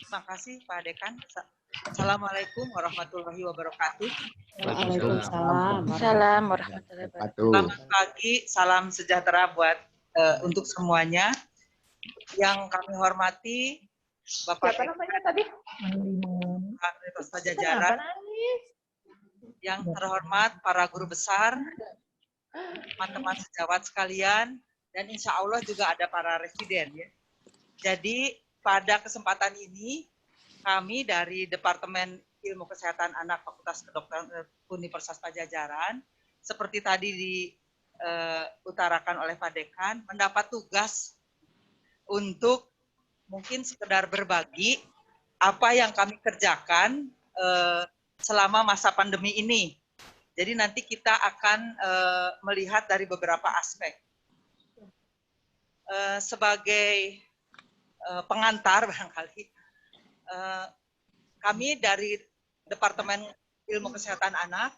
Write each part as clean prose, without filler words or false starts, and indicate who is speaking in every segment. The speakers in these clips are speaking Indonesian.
Speaker 1: Terima kasih Pak Dekan. Assalamualaikum warahmatullahi wabarakatuh.
Speaker 2: Waalaikumsalam.
Speaker 3: Salam warahmatullahi wabarakatuh.
Speaker 1: Selamat pagi, salam sejahtera buat untuk semuanya. Yang kami hormati Bapak
Speaker 3: Siapa namanya tadi?
Speaker 1: Universitas Pajajaran, yang terhormat para guru besar, teman-teman sejawat sekalian, dan insya Allah juga ada para residen ya. Jadi pada kesempatan ini kami dari Departemen Ilmu Kesehatan Anak Fakultas Kedokteran Universitas Pajajaran, seperti tadi diutarakan oleh Pak Dekan, mendapat tugas untuk mungkin sekedar berbagi apa yang kami kerjakan selama masa pandemi ini. Jadi nanti kita akan melihat dari beberapa aspek. Sebagai pengantar barangkali, kami dari Departemen Ilmu Kesehatan Anak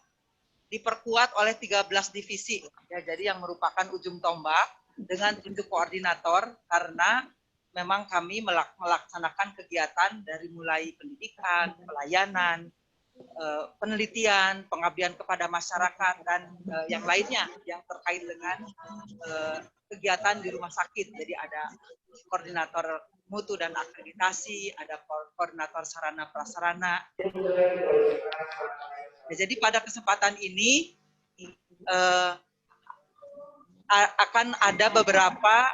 Speaker 1: diperkuat oleh 13 divisi, ya, jadi yang merupakan ujung tombak dengan 7 koordinator, karena memang kami melaksanakan kegiatan dari mulai pendidikan, pelayanan, penelitian, pengabdian kepada masyarakat, dan yang lainnya yang terkait dengan kegiatan di rumah sakit. Jadi ada koordinator mutu dan akreditasi, ada koordinator sarana prasarana. Jadi pada kesempatan ini akan ada beberapa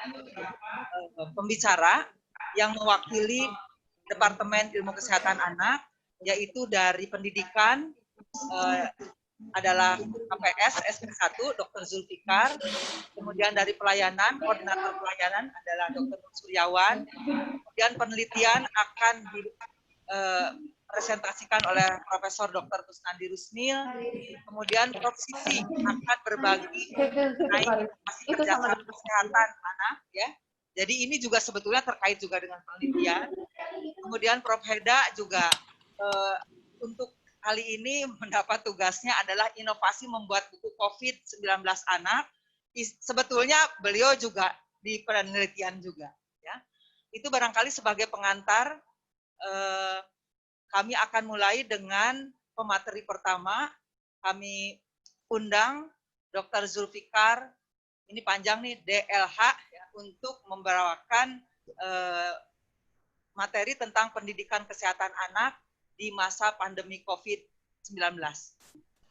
Speaker 1: pembicara yang mewakili Departemen Ilmu Kesehatan Anak, yaitu dari pendidikan adalah KPS SP1 Dr. Zulfikar, kemudian dari pelayanan, koordinator pelayanan adalah Dr. Suryawan, kemudian penelitian akan dipresentasikan oleh Profesor Dr. Kusnandi Rusmil, kemudian Prof. Sisi akan berbagi mengenai kerjasama kesehatan anak, ya. Jadi ini juga sebetulnya terkait juga dengan penelitian. Kemudian Prof. Heda juga untuk kali ini mendapat tugasnya adalah inovasi membuat buku COVID-19 anak. Sebetulnya beliau juga di penelitian juga, ya. Itu barangkali sebagai pengantar. Kami akan mulai dengan pemateri pertama. Kami undang Dr. Zulfikar, ini panjang nih, DLH, ya, untuk membawakan materi tentang pendidikan kesehatan anak di masa pandemi COVID-19.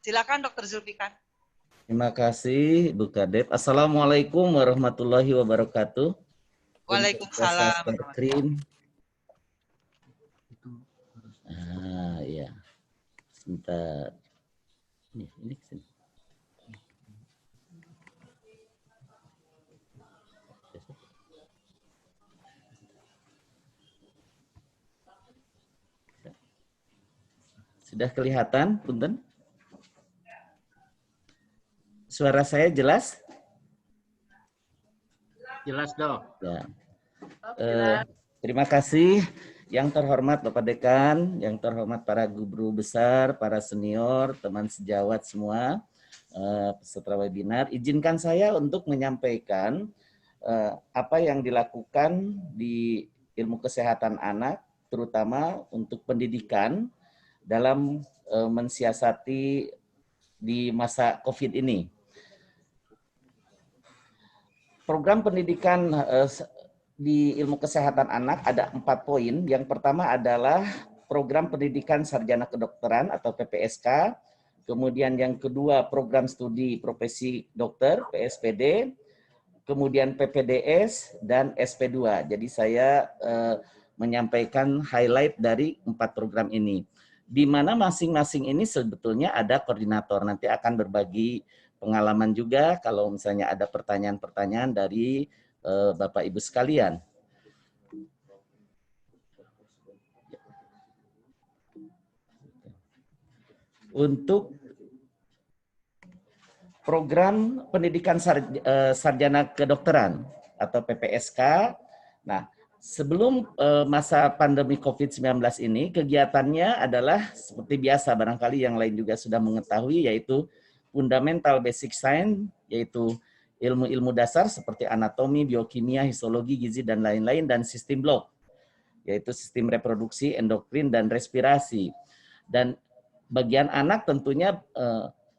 Speaker 1: Silakan Dr. Zulfikar.
Speaker 4: Terima kasih Bu Kadep. Assalamualaikum warahmatullahi wabarakatuh.
Speaker 1: Waalaikumsalam.
Speaker 4: Ya. Sebentar. Ini sini. Sudah kelihatan, Punten? Suara saya jelas?
Speaker 5: Jelas, Dok.
Speaker 4: Ya. Terima kasih yang terhormat Bapak Dekan, yang terhormat para guru besar, para senior, teman sejawat semua, peserta webinar. Izinkan saya untuk menyampaikan apa yang dilakukan di ilmu kesehatan anak, terutama untuk pendidikan dalam mensiasati di masa COVID ini. Program pendidikan di ilmu kesehatan anak ada 4 poin. Yang pertama adalah program pendidikan sarjana kedokteran atau PPSK. Kemudian yang kedua program studi profesi dokter PSPD. Kemudian PPDS dan SP2. Jadi saya menyampaikan highlight dari 4 program ini. Di mana masing-masing ini sebetulnya ada koordinator. Nanti akan berbagi pengalaman juga kalau misalnya ada pertanyaan-pertanyaan dari Bapak Ibu sekalian. Untuk program pendidikan sarjana kedokteran atau PPSK, nah sebelum masa pandemi COVID-19 ini, kegiatannya adalah seperti biasa, barangkali yang lain juga sudah mengetahui, yaitu fundamental basic science, yaitu ilmu-ilmu dasar seperti anatomi, biokimia, histologi, gizi, dan lain-lain, dan sistem blok. yaitu sistem reproduksi, endokrin, dan respirasi. Dan bagian anak tentunya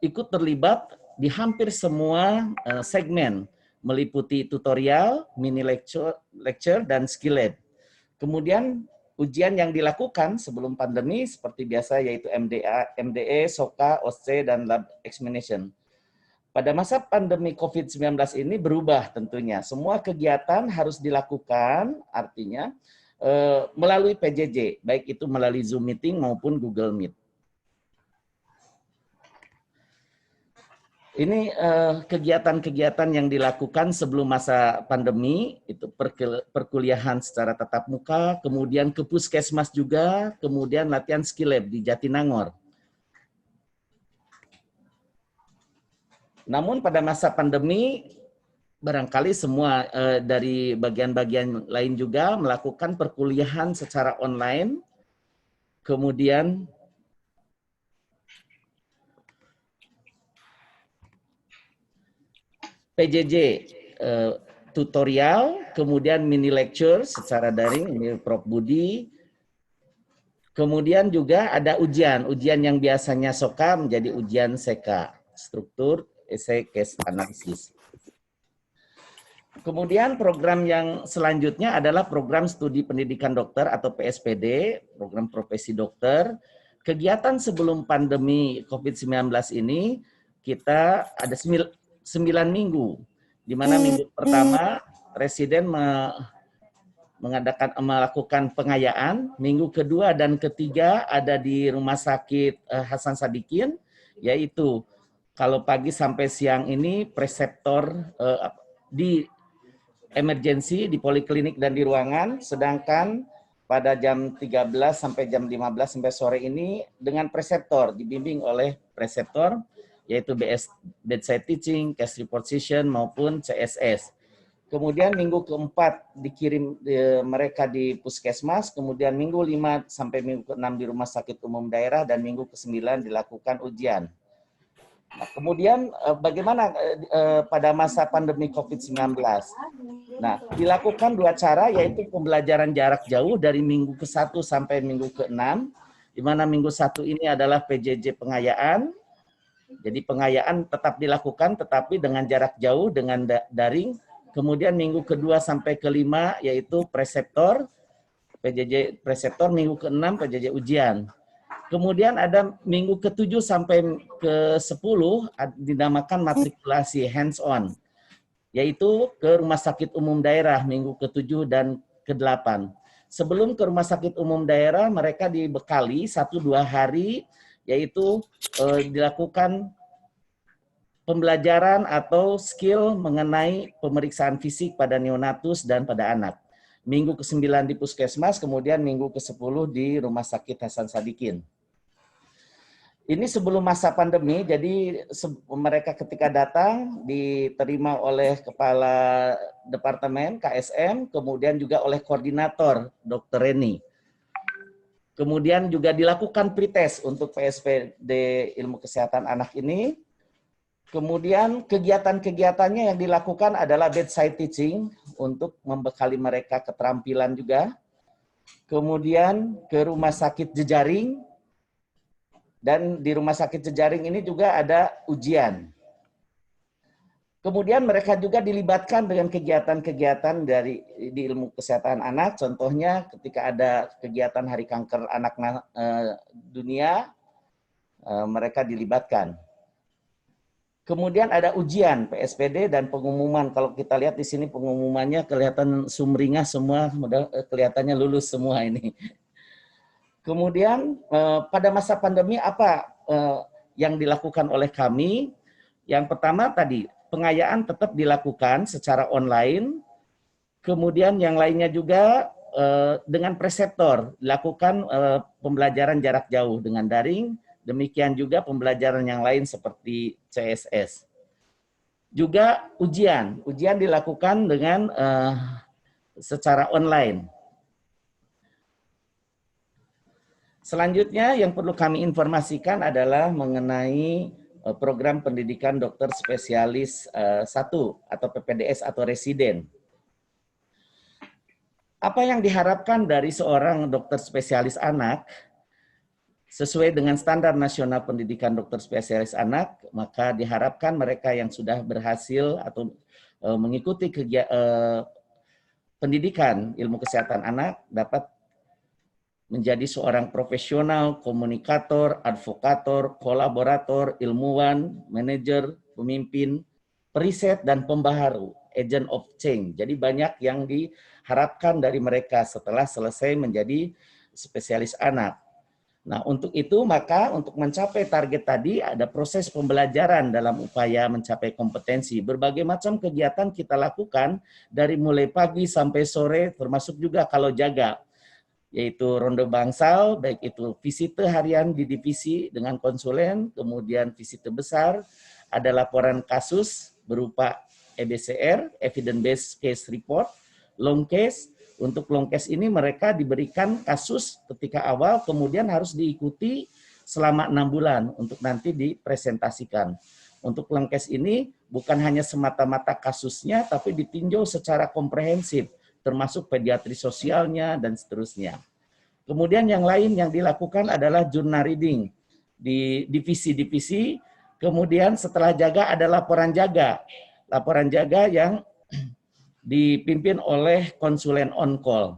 Speaker 4: ikut terlibat di hampir semua segmen, meliputi tutorial, mini lecture, dan skill lab. Kemudian ujian yang dilakukan sebelum pandemi seperti biasa yaitu MDE, SOKA, OSCE, dan lab examination. Pada masa pandemi COVID-19 ini berubah tentunya. Semua kegiatan harus dilakukan, artinya melalui PJJ, baik itu melalui Zoom meeting maupun Google Meet. Ini kegiatan-kegiatan yang dilakukan sebelum masa pandemi, itu perkuliahan secara tatap muka, kemudian ke puskesmas juga, kemudian latihan skill lab di Jatinangor. Namun pada masa pandemi, barangkali semua dari bagian-bagian lain juga melakukan perkuliahan secara online, kemudian PJJ tutorial, kemudian mini lecture secara daring, ini Prof. Budi. Kemudian juga ada ujian yang biasanya SOKA menjadi ujian SEKA, struktur essay case analysis. Kemudian program yang selanjutnya adalah program studi pendidikan dokter atau PSPD, program profesi dokter. Kegiatan sebelum pandemi COVID-19 ini kita ada 9 minggu, di mana minggu pertama Presiden melakukan pengayaan, minggu kedua dan ketiga ada di Rumah Sakit Hasan Sadikin, yaitu kalau pagi sampai siang ini preseptor di emergensi, di poliklinik dan di ruangan, sedangkan pada jam 13 sampai jam 15 sampai sore ini dengan preseptor, dibimbing oleh preseptor, yaitu bedside teaching, case report session, maupun CSS. Kemudian minggu keempat dikirim mereka di puskesmas, kemudian minggu 5 sampai minggu ke-6 di rumah sakit umum daerah, dan minggu ke-9 dilakukan ujian. Nah, kemudian bagaimana pada masa pandemi COVID-19? Nah, dilakukan 2 cara, yaitu pembelajaran jarak jauh dari minggu ke-1 sampai minggu ke-6, di mana minggu 1 ini adalah PJJ pengayaan. Jadi pengayaan tetap dilakukan, tetapi dengan jarak jauh, dengan daring. Kemudian minggu ke-2 sampai ke-5, yaitu preseptor, PJJ preseptor, minggu ke-6 PJJ ujian. Kemudian ada minggu ke-7 sampai ke-10 dinamakan matrikulasi hands-on, yaitu ke rumah sakit umum daerah minggu ke-7 dan ke-8. Sebelum ke rumah sakit umum daerah, mereka dibekali 1-2 hari, yaitu dilakukan pembelajaran atau skill mengenai pemeriksaan fisik pada neonatus dan pada anak. Minggu ke-9 di puskesmas, kemudian minggu ke-10 di Rumah Sakit Hasan Sadikin. Ini sebelum masa pandemi, jadi mereka ketika datang diterima oleh Kepala Departemen KSM, kemudian juga oleh Koordinator Dr. Reni. Kemudian juga dilakukan pretest untuk PSPD Ilmu Kesehatan Anak ini. Kemudian kegiatan-kegiatannya yang dilakukan adalah bedside teaching untuk membekali mereka keterampilan juga. Kemudian ke rumah sakit jejaring, dan di rumah sakit jejaring ini juga ada ujian. Kemudian mereka juga dilibatkan dengan kegiatan-kegiatan di ilmu kesehatan anak. Contohnya ketika ada kegiatan Hari Kanker Anak Dunia, mereka dilibatkan. Kemudian ada ujian PSPD dan pengumuman. Kalau kita lihat di sini pengumumannya kelihatan sumringah semua, kelihatannya lulus semua ini. Kemudian pada masa pandemi apa yang dilakukan oleh kami? Yang pertama tadi, pengayaan tetap dilakukan secara online. Kemudian yang lainnya juga dengan preseptor, dilakukan pembelajaran jarak jauh dengan daring. Demikian juga pembelajaran yang lain seperti CSS. Juga ujian dilakukan dengan secara online. Selanjutnya yang perlu kami informasikan adalah mengenai program pendidikan dokter spesialis 1 atau PPDS atau residen. Apa yang diharapkan dari seorang dokter spesialis anak sesuai dengan standar nasional pendidikan dokter spesialis anak, maka diharapkan mereka yang sudah berhasil atau mengikuti pendidikan ilmu kesehatan anak dapat menjadi seorang profesional, komunikator, advokator, kolaborator, ilmuwan, manajer, pemimpin, periset, dan pembaharu, agent of change. Jadi banyak yang diharapkan dari mereka setelah selesai menjadi spesialis anak. Nah, untuk itu maka untuk mencapai target tadi ada proses pembelajaran dalam upaya mencapai kompetensi. Berbagai macam kegiatan kita lakukan dari mulai pagi sampai sore, termasuk juga kalau jaga, yaitu ronde bangsal, baik itu visite harian di divisi dengan konsulen, kemudian visite besar, ada laporan kasus berupa EBCR, Evidence Based Case Report, long case. Untuk long case ini mereka diberikan kasus ketika awal, kemudian harus diikuti selama 6 bulan untuk nanti dipresentasikan. Untuk long case ini bukan hanya semata-mata kasusnya, tapi ditinjau secara komprehensif, termasuk pediatri sosialnya dan seterusnya. Kemudian yang lain yang dilakukan adalah journal reading di divisi-divisi. Kemudian setelah jaga ada laporan jaga. Laporan jaga yang dipimpin oleh konsulen on call.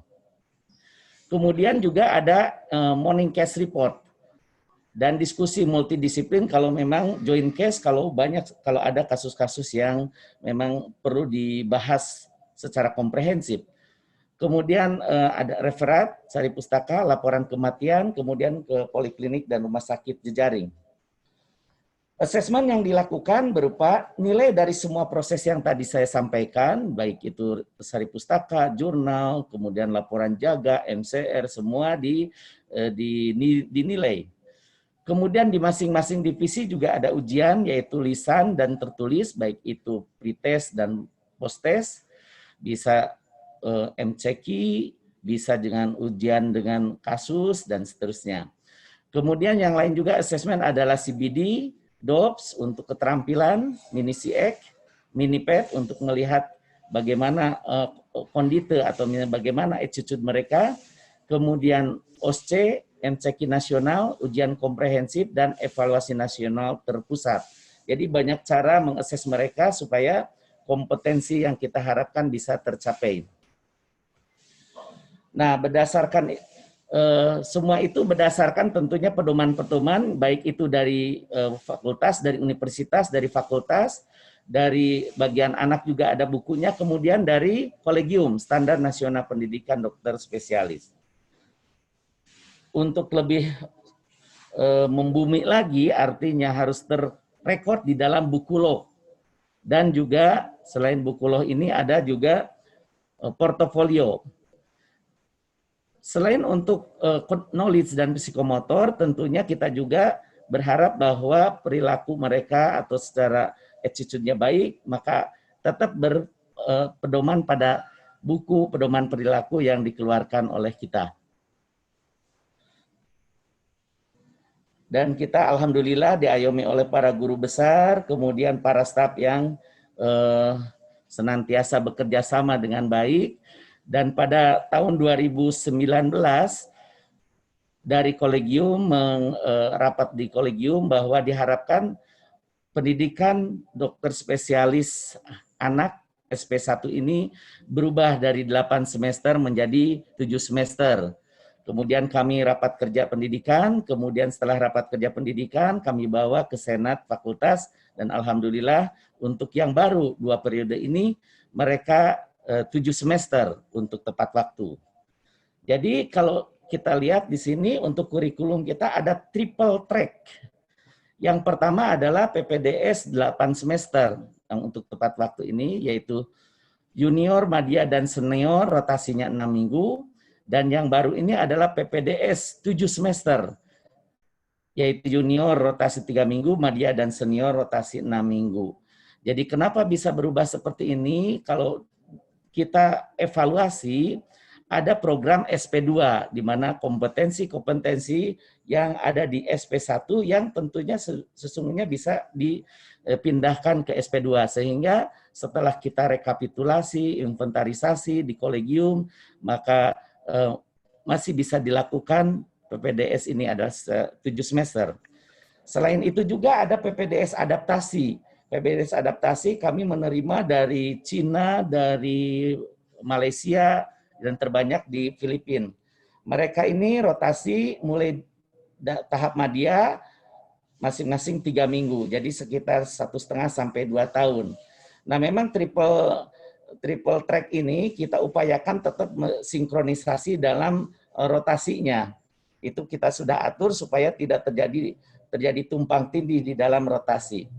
Speaker 4: Kemudian juga ada morning case report dan diskusi multidisiplin kalau memang joint case, kalau ada kasus-kasus yang memang perlu dibahas secara komprehensif. Kemudian ada referat, sari pustaka, laporan kematian, kemudian ke poliklinik dan rumah sakit jejaring. Asesmen yang dilakukan berupa nilai dari semua proses yang tadi saya sampaikan, baik itu sari pustaka, jurnal, kemudian laporan jaga, MCR, semua dinilai. Kemudian di masing-masing divisi juga ada ujian, yaitu lisan dan tertulis, baik itu pretest dan posttest, bisa MCQ, bisa dengan ujian dengan kasus, dan seterusnya. Kemudian yang lain juga asesmen adalah CBD, DOPS untuk keterampilan, mini CX, mini PET untuk melihat bagaimana kondite atau bagaimana attitude mereka, kemudian OSCE, MCQ nasional, ujian komprehensif, dan evaluasi nasional terpusat. Jadi banyak cara mengakses mereka supaya kompetensi yang kita harapkan bisa tercapai. Nah, berdasarkan semua itu berdasarkan tentunya pedoman-pedoman, baik itu dari fakultas, dari universitas, dari fakultas, dari bagian anak juga ada bukunya, kemudian dari kolegium, Standar Nasional Pendidikan Dokter Spesialis. Untuk lebih membumi lagi, artinya harus terrekod di dalam buku loh. Dan juga selain buku loh ini ada juga portofolio. Selain untuk knowledge dan psikomotor, tentunya kita juga berharap bahwa perilaku mereka atau secara attitude-nya baik, maka tetap berpedoman pada buku pedoman perilaku yang dikeluarkan oleh kita. Dan kita alhamdulillah diayomi oleh para guru besar, kemudian para staf yang senantiasa bekerja sama dengan baik. Dan pada tahun 2019 dari kolegium rapat di kolegium bahwa diharapkan pendidikan dokter spesialis anak SP1 ini berubah dari 8 semester menjadi 7 semester. Kemudian kami rapat kerja pendidikan, kemudian setelah rapat kerja pendidikan kami bawa ke Senat Fakultas dan alhamdulillah untuk yang baru 2 periode ini mereka 7 semester untuk tepat waktu. Jadi kalau kita lihat di sini untuk kurikulum kita ada triple track. Yang pertama adalah PPDS 8 semester yang untuk tepat waktu ini yaitu junior, madya, dan senior rotasinya 6 minggu. Dan yang baru ini adalah PPDS 7 semester yaitu junior rotasi 3 minggu, madya, dan senior rotasi 6 minggu. Jadi kenapa bisa berubah seperti ini? Kalau kita evaluasi, ada program SP2, di mana kompetensi-kompetensi yang ada di SP1 yang tentunya sesungguhnya bisa dipindahkan ke SP2. Sehingga setelah kita rekapitulasi, inventarisasi di kolegium, maka masih bisa dilakukan PPDS ini adalah 7 semester. Selain itu juga ada PPDS adaptasi. PPDS adaptasi kami menerima dari Cina, dari Malaysia, dan terbanyak di Filipina. Mereka ini rotasi mulai tahap madya masing-masing 3 minggu, jadi sekitar 1,5 sampai 2 tahun. Nah, memang triple track ini kita upayakan tetap sinkronisasi dalam rotasinya. Itu kita sudah atur supaya tidak terjadi tumpang tindih di dalam rotasi.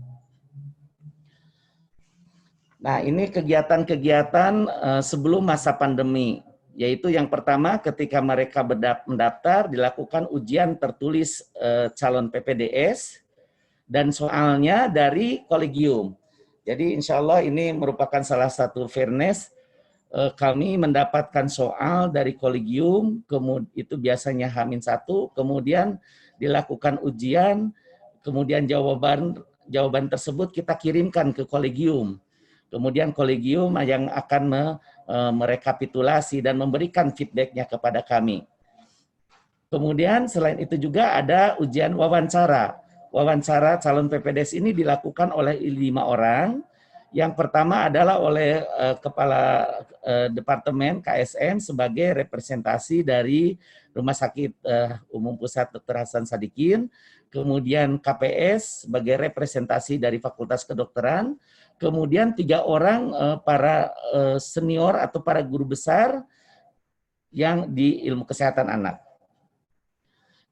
Speaker 4: Nah, ini kegiatan-kegiatan sebelum masa pandemi. Yaitu yang pertama ketika mereka mendaftar dilakukan ujian tertulis calon PPDS dan soalnya dari kolegium. Jadi insya Allah ini merupakan salah satu fairness, kami mendapatkan soal dari kolegium, kemudian itu biasanya H-1, kemudian dilakukan ujian, kemudian jawaban tersebut kita kirimkan ke kolegium. Kemudian kolegium yang akan merekapitulasi dan memberikan feedback-nya kepada kami. Kemudian selain itu juga ada ujian wawancara. Wawancara calon PPDS ini dilakukan oleh 5 orang. Yang pertama adalah oleh Kepala Departemen KSM sebagai representasi dari Rumah Sakit Umum Pusat Dr. Hasan Sadikin. Kemudian KPS sebagai representasi dari Fakultas Kedokteran. Kemudian 3 orang para senior atau para guru besar yang di ilmu kesehatan anak.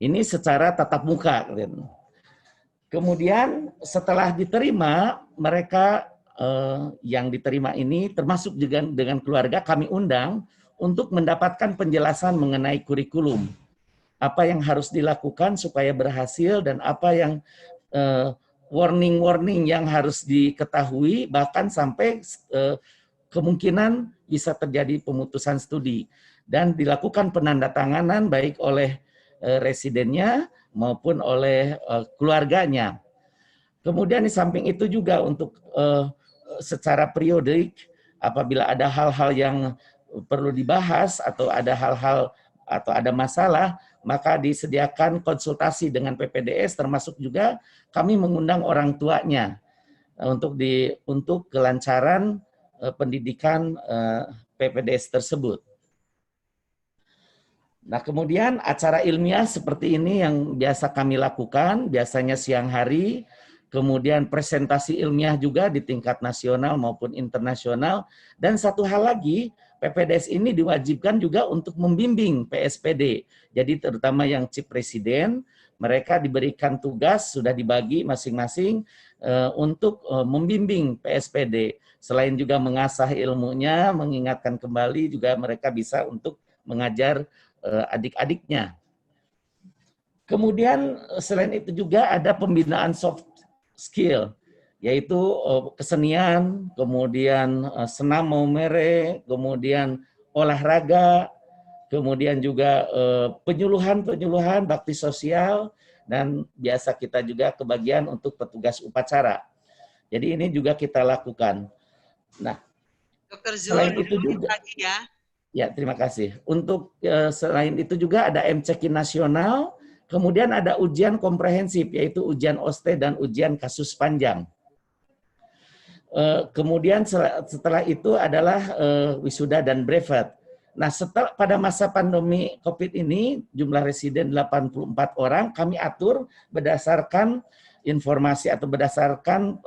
Speaker 4: Ini secara tatap muka. Kemudian setelah diterima, mereka yang diterima ini termasuk juga dengan keluarga kami undang untuk mendapatkan penjelasan mengenai kurikulum. Apa yang harus dilakukan supaya berhasil dan apa yang warning-warning yang harus diketahui, bahkan sampai kemungkinan bisa terjadi pemutusan studi. Dan dilakukan penandatanganan baik oleh residennya maupun oleh keluarganya. Kemudian di samping itu juga untuk secara periodik, apabila ada hal-hal yang perlu dibahas atau ada hal-hal atau ada masalah, maka disediakan konsultasi dengan PPDS, termasuk juga kami mengundang orang tuanya untuk kelancaran pendidikan PPDS tersebut. Nah, kemudian acara ilmiah seperti ini yang biasa kami lakukan, biasanya siang hari, kemudian presentasi ilmiah juga di tingkat nasional maupun internasional, dan satu hal lagi, PPDS ini diwajibkan juga untuk membimbing PSPD. Jadi terutama yang Chief Presiden, mereka diberikan tugas, sudah dibagi masing-masing untuk membimbing PSPD. Selain juga mengasah ilmunya, mengingatkan kembali, juga mereka bisa untuk mengajar adik-adiknya. Kemudian selain itu juga ada pembinaan soft skill, yaitu kesenian, kemudian senam maumere, kemudian olahraga, kemudian juga penyuluhan bakti sosial, dan biasa kita juga kebagian untuk petugas upacara. Jadi ini juga kita lakukan. Nah,
Speaker 1: Dr. Zul,
Speaker 4: selain itu juga,
Speaker 1: lagi ya.
Speaker 4: Ya, terima kasih. Untuk selain itu juga ada MCQ nasional, kemudian ada ujian komprehensif, yaitu ujian OSTE dan ujian kasus panjang. Kemudian setelah itu adalah wisuda dan brevet. Nah, pada masa pandemi COVID ini, jumlah residen 84 orang, kami atur berdasarkan informasi atau berdasarkan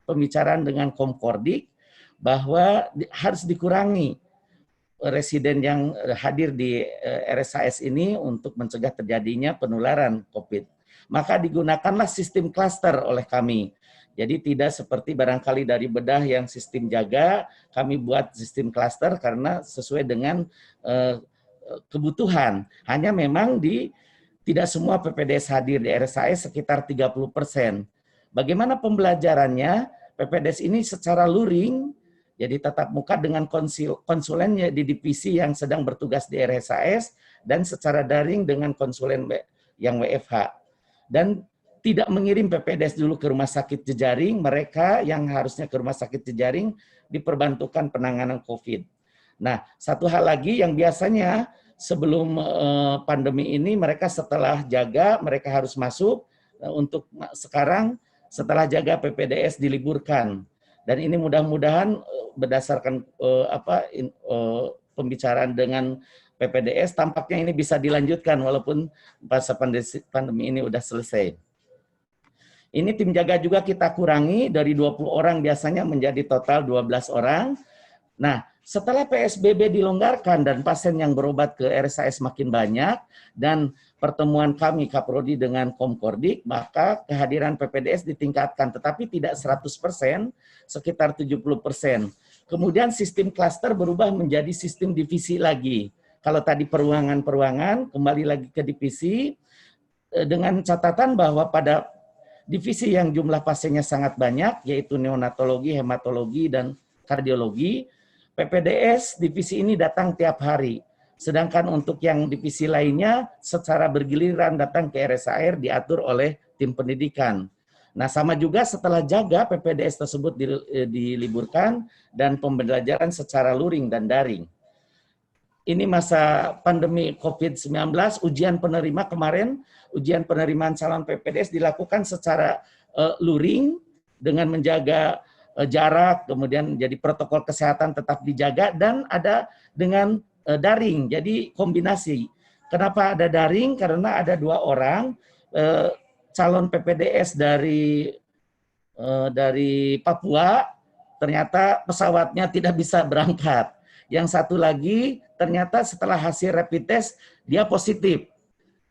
Speaker 4: pembicaraan dengan Komkordik, bahwa harus dikurangi residen yang hadir di RSHS ini untuk mencegah terjadinya penularan COVID. Maka digunakanlah sistem klaster oleh kami. Jadi tidak seperti barangkali dari bedah yang sistem jaga, kami buat sistem klaster karena sesuai dengan kebutuhan. Hanya memang tidak semua PPDS hadir di RSHS, sekitar 30%. Bagaimana pembelajarannya? PPDS ini secara luring Jadi tatap muka dengan konsulennya di divisi yang sedang bertugas di RSAS dan secara daring dengan konsulen yang WFH. Dan tidak mengirim PPDS dulu ke rumah sakit jejaring, mereka yang harusnya ke rumah sakit jejaring diperbantukan penanganan COVID. Nah, satu hal lagi yang biasanya sebelum pandemi ini mereka setelah jaga, mereka harus masuk, untuk sekarang setelah jaga PPDS diliburkan. Dan ini mudah-mudahan berdasarkan pembicaraan dengan PPDS, tampaknya ini bisa dilanjutkan walaupun masa pandemi ini udah selesai. Ini tim jaga juga kita kurangi dari 20 orang biasanya menjadi total 12 orang. Nah, setelah PSBB dilonggarkan dan pasien yang berobat ke RSAS makin banyak dan pertemuan kami Kaprodi dengan Komkordik, maka kehadiran PPDS ditingkatkan, tetapi tidak 100%, sekitar 70%. Kemudian sistem klaster berubah menjadi sistem divisi lagi. Kalau tadi peruangan-peruangan, kembali lagi ke divisi, dengan catatan bahwa pada divisi yang jumlah pasiennya sangat banyak, yaitu neonatologi, hematologi, dan kardiologi, PPDS divisi ini datang tiap hari. Sedangkan untuk yang divisi lainnya secara bergiliran datang ke RSAR diatur oleh tim pendidikan. Nah, sama juga setelah jaga PPDS tersebut diliburkan dan pembelajaran secara luring dan daring. Ini masa pandemi COVID-19, ujian penerima kemarin, ujian penerimaan calon PPDS dilakukan secara luring dengan menjaga jarak, kemudian jadi protokol kesehatan tetap dijaga dan ada dengan daring, jadi kombinasi. Kenapa ada daring? Karena ada 2 orang calon PPDS dari Papua, ternyata pesawatnya tidak bisa berangkat. Yang satu lagi ternyata setelah hasil rapid test dia positif,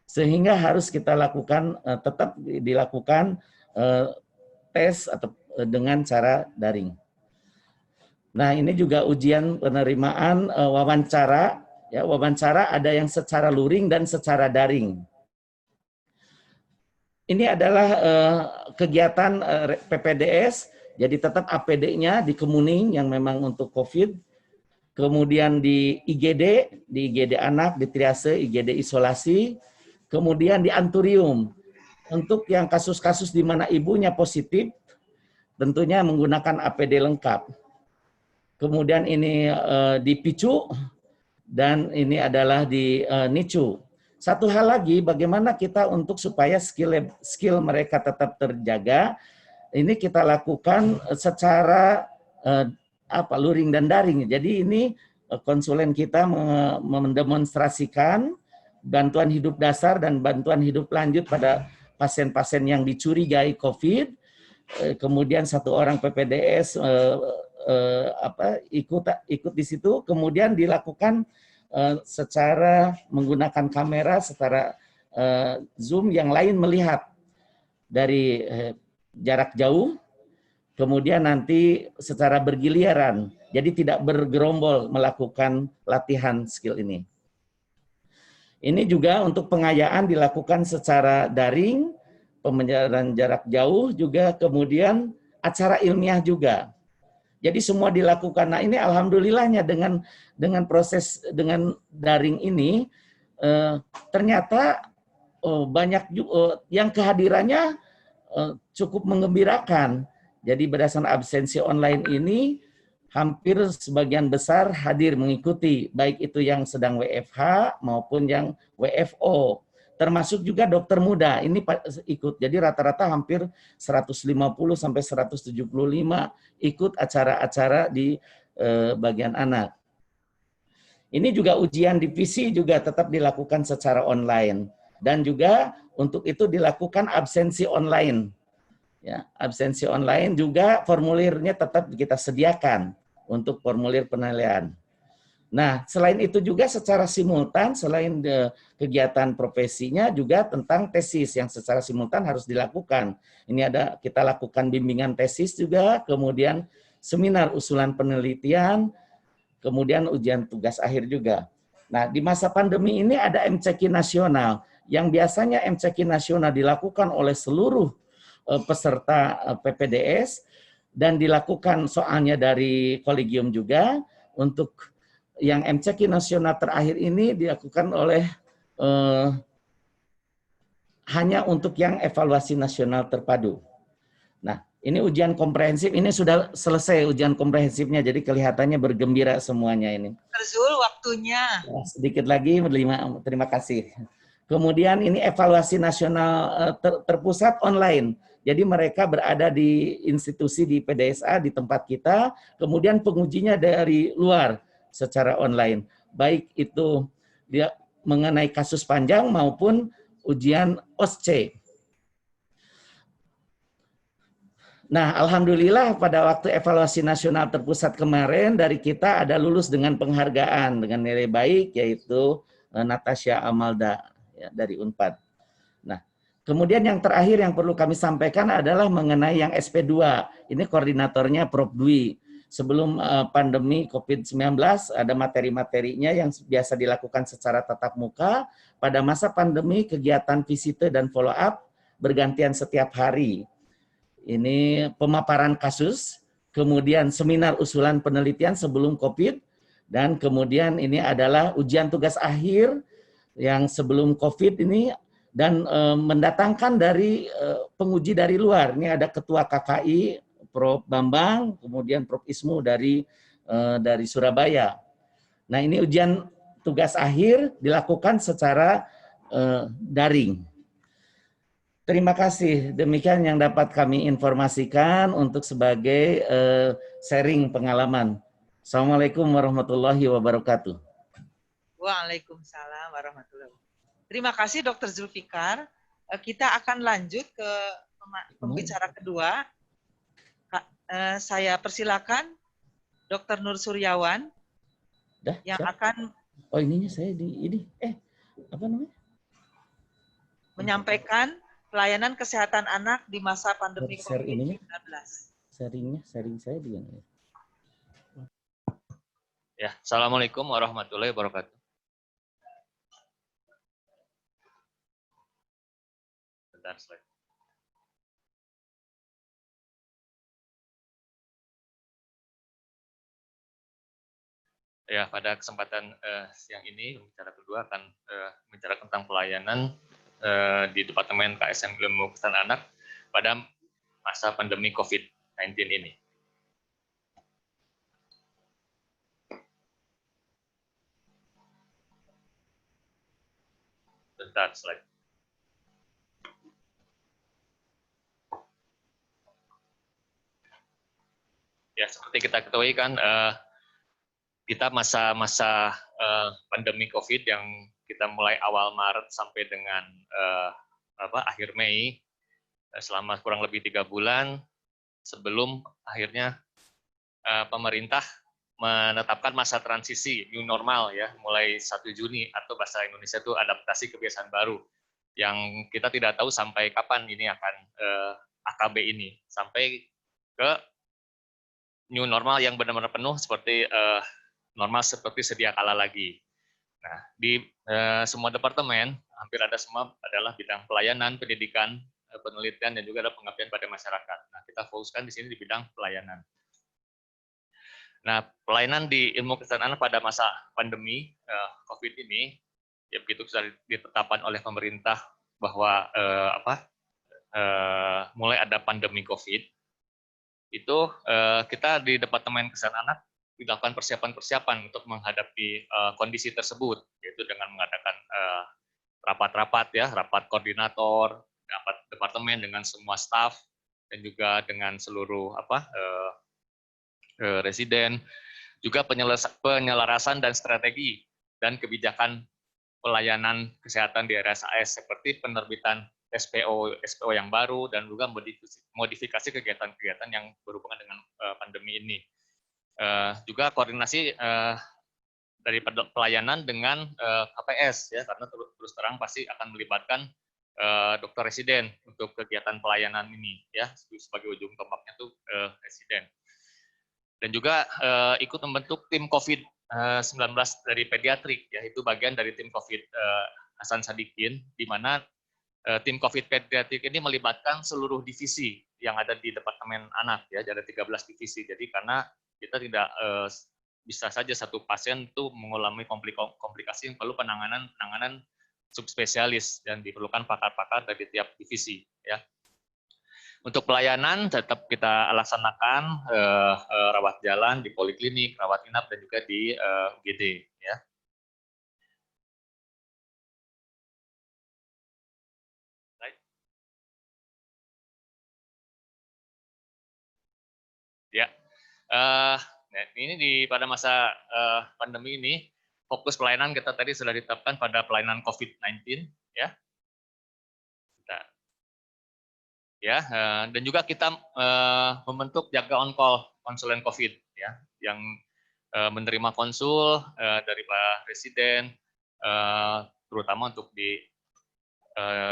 Speaker 4: sehingga harus kita lakukan tetap dilakukan tes atau dengan cara daring. Nah, ini juga ujian penerimaan wawancara. Ya, wawancara ada yang secara luring dan secara daring. Ini adalah kegiatan PPDS, jadi tetap APD-nya di Kemuning yang memang untuk COVID. Kemudian di IGD anak, di triase, IGD isolasi. Kemudian di Anturium, untuk yang kasus-kasus di mana ibunya positif, tentunya menggunakan APD lengkap. Kemudian ini di PICU, dan ini adalah di NICU. Satu hal lagi, bagaimana kita untuk supaya skill mereka tetap terjaga, ini kita lakukan secara luring dan daring. Jadi ini konsulen kita mendemonstrasikan bantuan hidup dasar dan bantuan hidup lanjut pada pasien-pasien yang dicurigai COVID. Kemudian 1 orang PPDS ikut di situ, kemudian dilakukan secara menggunakan kamera secara zoom, yang lain melihat dari jarak jauh, kemudian nanti secara bergiliran, jadi tidak bergerombol melakukan latihan skill ini. Ini juga untuk pengayaan dilakukan secara daring, pembelajaran jarak jauh juga, kemudian acara ilmiah juga. Jadi semua dilakukan. Nah, ini alhamdulillahnya dengan proses dengan daring ini ternyata banyak yang kehadirannya cukup menggembirakan. Jadi berdasarkan absensi online ini hampir sebagian besar hadir mengikuti, baik itu yang sedang WFH maupun yang WFO. Termasuk juga dokter muda ini ikut. Jadi rata-rata hampir 150 sampai 175 ikut acara-acara di bagian anak. Ini juga ujian divisi juga tetap dilakukan secara online, dan juga untuk itu dilakukan absensi online. Ya, absensi online juga formulirnya tetap kita sediakan untuk formulir penilaian. Nah, selain itu juga secara simultan, selain kegiatan profesinya juga tentang tesis yang secara simultan harus dilakukan. Ini ada kita lakukan bimbingan tesis juga, kemudian seminar usulan penelitian, kemudian ujian tugas akhir juga. Nah, di masa pandemi ini ada MCQ nasional, yang biasanya MCQ nasional dilakukan oleh seluruh peserta PPDS. dan dilakukan soalnya dari kolegium juga. Untuk yang MCQ nasional terakhir ini dilakukan oleh hanya untuk yang evaluasi nasional terpadu. Nah, ini ujian komprehensif, ini sudah selesai ujian komprehensifnya, jadi kelihatannya bergembira semuanya ini.
Speaker 1: Zul, waktunya.
Speaker 4: Sedikit lagi, terima kasih. Kemudian ini evaluasi nasional terpusat online. Jadi mereka berada di institusi di PDSA, di tempat kita, kemudian pengujinya dari luar secara online. Baik itu dia mengenai kasus panjang maupun ujian OSCE. Nah, alhamdulillah pada waktu evaluasi nasional terpusat kemarin dari kita ada lulus dengan penghargaan dengan nilai baik, yaitu Natasha Amalda ya, dari Unpad. Nah, kemudian yang terakhir yang perlu kami sampaikan adalah mengenai yang SP2. Ini koordinatornya Prof. Dwi. Sebelum pandemi COVID-19 ada materi-materinya yang biasa dilakukan secara tatap muka. Pada masa pandemi kegiatan visite dan follow up bergantian setiap hari. Ini pemaparan kasus, kemudian seminar usulan penelitian sebelum COVID, dan kemudian ini adalah ujian tugas akhir yang sebelum COVID ini, dan mendatangkan dari penguji dari luar. Ini ada Ketua KKI, Prof. Bambang, kemudian Prof. Ismu dari Surabaya. Nah, ini ujian tugas akhir dilakukan secara daring. Terima kasih. Demikian yang dapat kami informasikan untuk sebagai sharing pengalaman. Assalamualaikum warahmatullahi wabarakatuh.
Speaker 1: Waalaikumsalam warahmatullahi wabarakatuh. Terima kasih Dr. Zulfikar. Kita akan lanjut ke pembicara kedua. Saya persilakan Dr. Nur Suryawan yang akan
Speaker 4: ininya saya di ini apa namanya?
Speaker 1: Menyampaikan pelayanan kesehatan anak di masa pandemi COVID-19.
Speaker 4: Sharing saya di mana?
Speaker 5: Ya, Assalamualaikum warahmatullahi wabarakatuh. Bentar, slide. Ya, pada kesempatan siang ini, pembicara kedua akan bicara tentang pelayanan di Departemen KSM Ilmu Kesehatan Anak pada masa pandemi COVID-19 ini. Bentar, slide. Ya, seperti kita ketahui kan, kita masa-masa pandemi COVID yang kita mulai awal Maret sampai dengan akhir Mei, selama kurang lebih 3 bulan sebelum akhirnya pemerintah menetapkan masa transisi new normal ya, mulai 1 Juni atau bahasa Indonesia itu adaptasi kebiasaan baru yang kita tidak tahu sampai kapan ini akan AKB ini, sampai ke new normal yang benar-benar penuh seperti normal seperti sedia kala lagi. Nah, di semua departemen, hampir ada semua adalah bidang pelayanan, pendidikan, penelitian, dan juga ada pengabdian pada masyarakat. Nah, kita fokuskan di sini di bidang pelayanan. Nah, pelayanan di ilmu kesehatan anak pada masa pandemi COVID ini, ya begitu sudah ditetapkan oleh pemerintah bahwa mulai ada pandemi COVID, itu kita di Departemen Kesehatan Anak dilakukan persiapan-persiapan untuk menghadapi kondisi tersebut, yaitu dengan mengadakan rapat-rapat ya, rapat koordinator, rapat departemen dengan semua staf dan juga dengan seluruh residen, juga penyelarasan dan strategi dan kebijakan pelayanan kesehatan di RSAS seperti penerbitan SPO yang baru dan juga modifikasi kegiatan-kegiatan yang berhubungan dengan pandemi ini. Juga koordinasi dari pelayanan dengan KPS ya, karena terus terang pasti akan melibatkan dokter residen untuk kegiatan pelayanan ini ya, sebagai ujung tombaknya tuh residen. Dan juga ikut membentuk tim COVID-19 dari pediatrik ya, itu bagian dari tim COVID Hasan Sadikin, di mana tim COVID pediatrik ini melibatkan seluruh divisi yang ada di Departemen Anak ya, ada 13 divisi. Jadi karena kita tidak bisa saja satu pasien itu mengalami komplikasi yang perlu penanganan subspesialis dan diperlukan pakar-pakar dari tiap divisi ya. Untuk pelayanan tetap kita laksanakan rawat jalan di poliklinik, rawat inap dan juga di UGD ya. Ya, ini pada masa pandemi ini fokus pelayanan kita tadi sudah ditetapkan pada pelayanan COVID-19 ya. Ya, dan juga kita membentuk jaga on call konsulen COVID ya, yang menerima konsul dari Pak Presiden, terutama untuk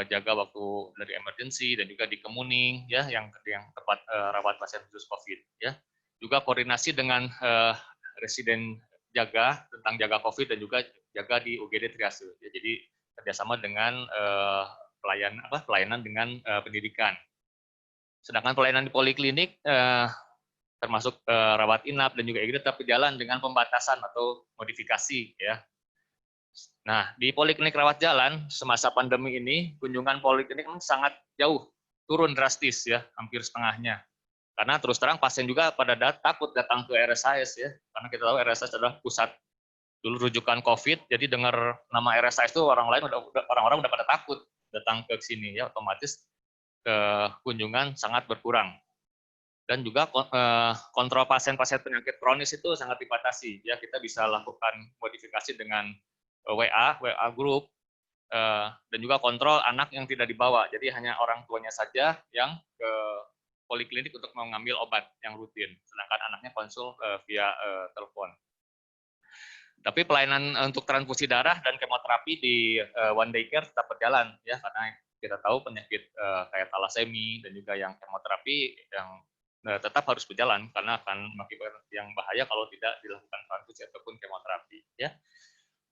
Speaker 5: jaga waktu dari emergency dan juga di kemuning ya, yang tepat rawat pasien khusus COVID ya. Juga koordinasi dengan residen jaga tentang jaga COVID dan juga jaga di UGD triase. Ya, jadi kerjasama dengan pelayanan dengan pendidikan. Sedangkan pelayanan di poliklinik termasuk rawat inap dan juga IGD tetap berjalan dengan pembatasan atau modifikasi ya. Nah, di poliklinik rawat jalan semasa pandemi ini kunjungan poliklinik sangat jauh, turun drastis ya, hampir setengahnya. Karena terus terang pasien juga pada takut datang ke RSIS ya, karena kita tahu RSIS adalah pusat dulu rujukan COVID, jadi dengar nama RSIS itu orang-orang udah pada takut datang ke sini ya, otomatis kunjungan sangat berkurang. Dan juga kontrol pasien-pasien penyakit kronis itu sangat dibatasi. Ya, kita bisa lakukan modifikasi dengan WA group, dan juga kontrol anak yang tidak dibawa. Jadi hanya orang tuanya saja yang ke poliklinik untuk mengambil obat yang rutin, sedangkan anaknya konsul via telepon. Tapi pelayanan untuk transfusi darah dan kemoterapi di one day care tetap berjalan ya, karena kita tahu penyakit kayak talasemi dan juga yang kemoterapi yang tetap harus berjalan karena akan mengakibatkan yang bahaya kalau tidak dilakukan transfusi ataupun kemoterapi ya.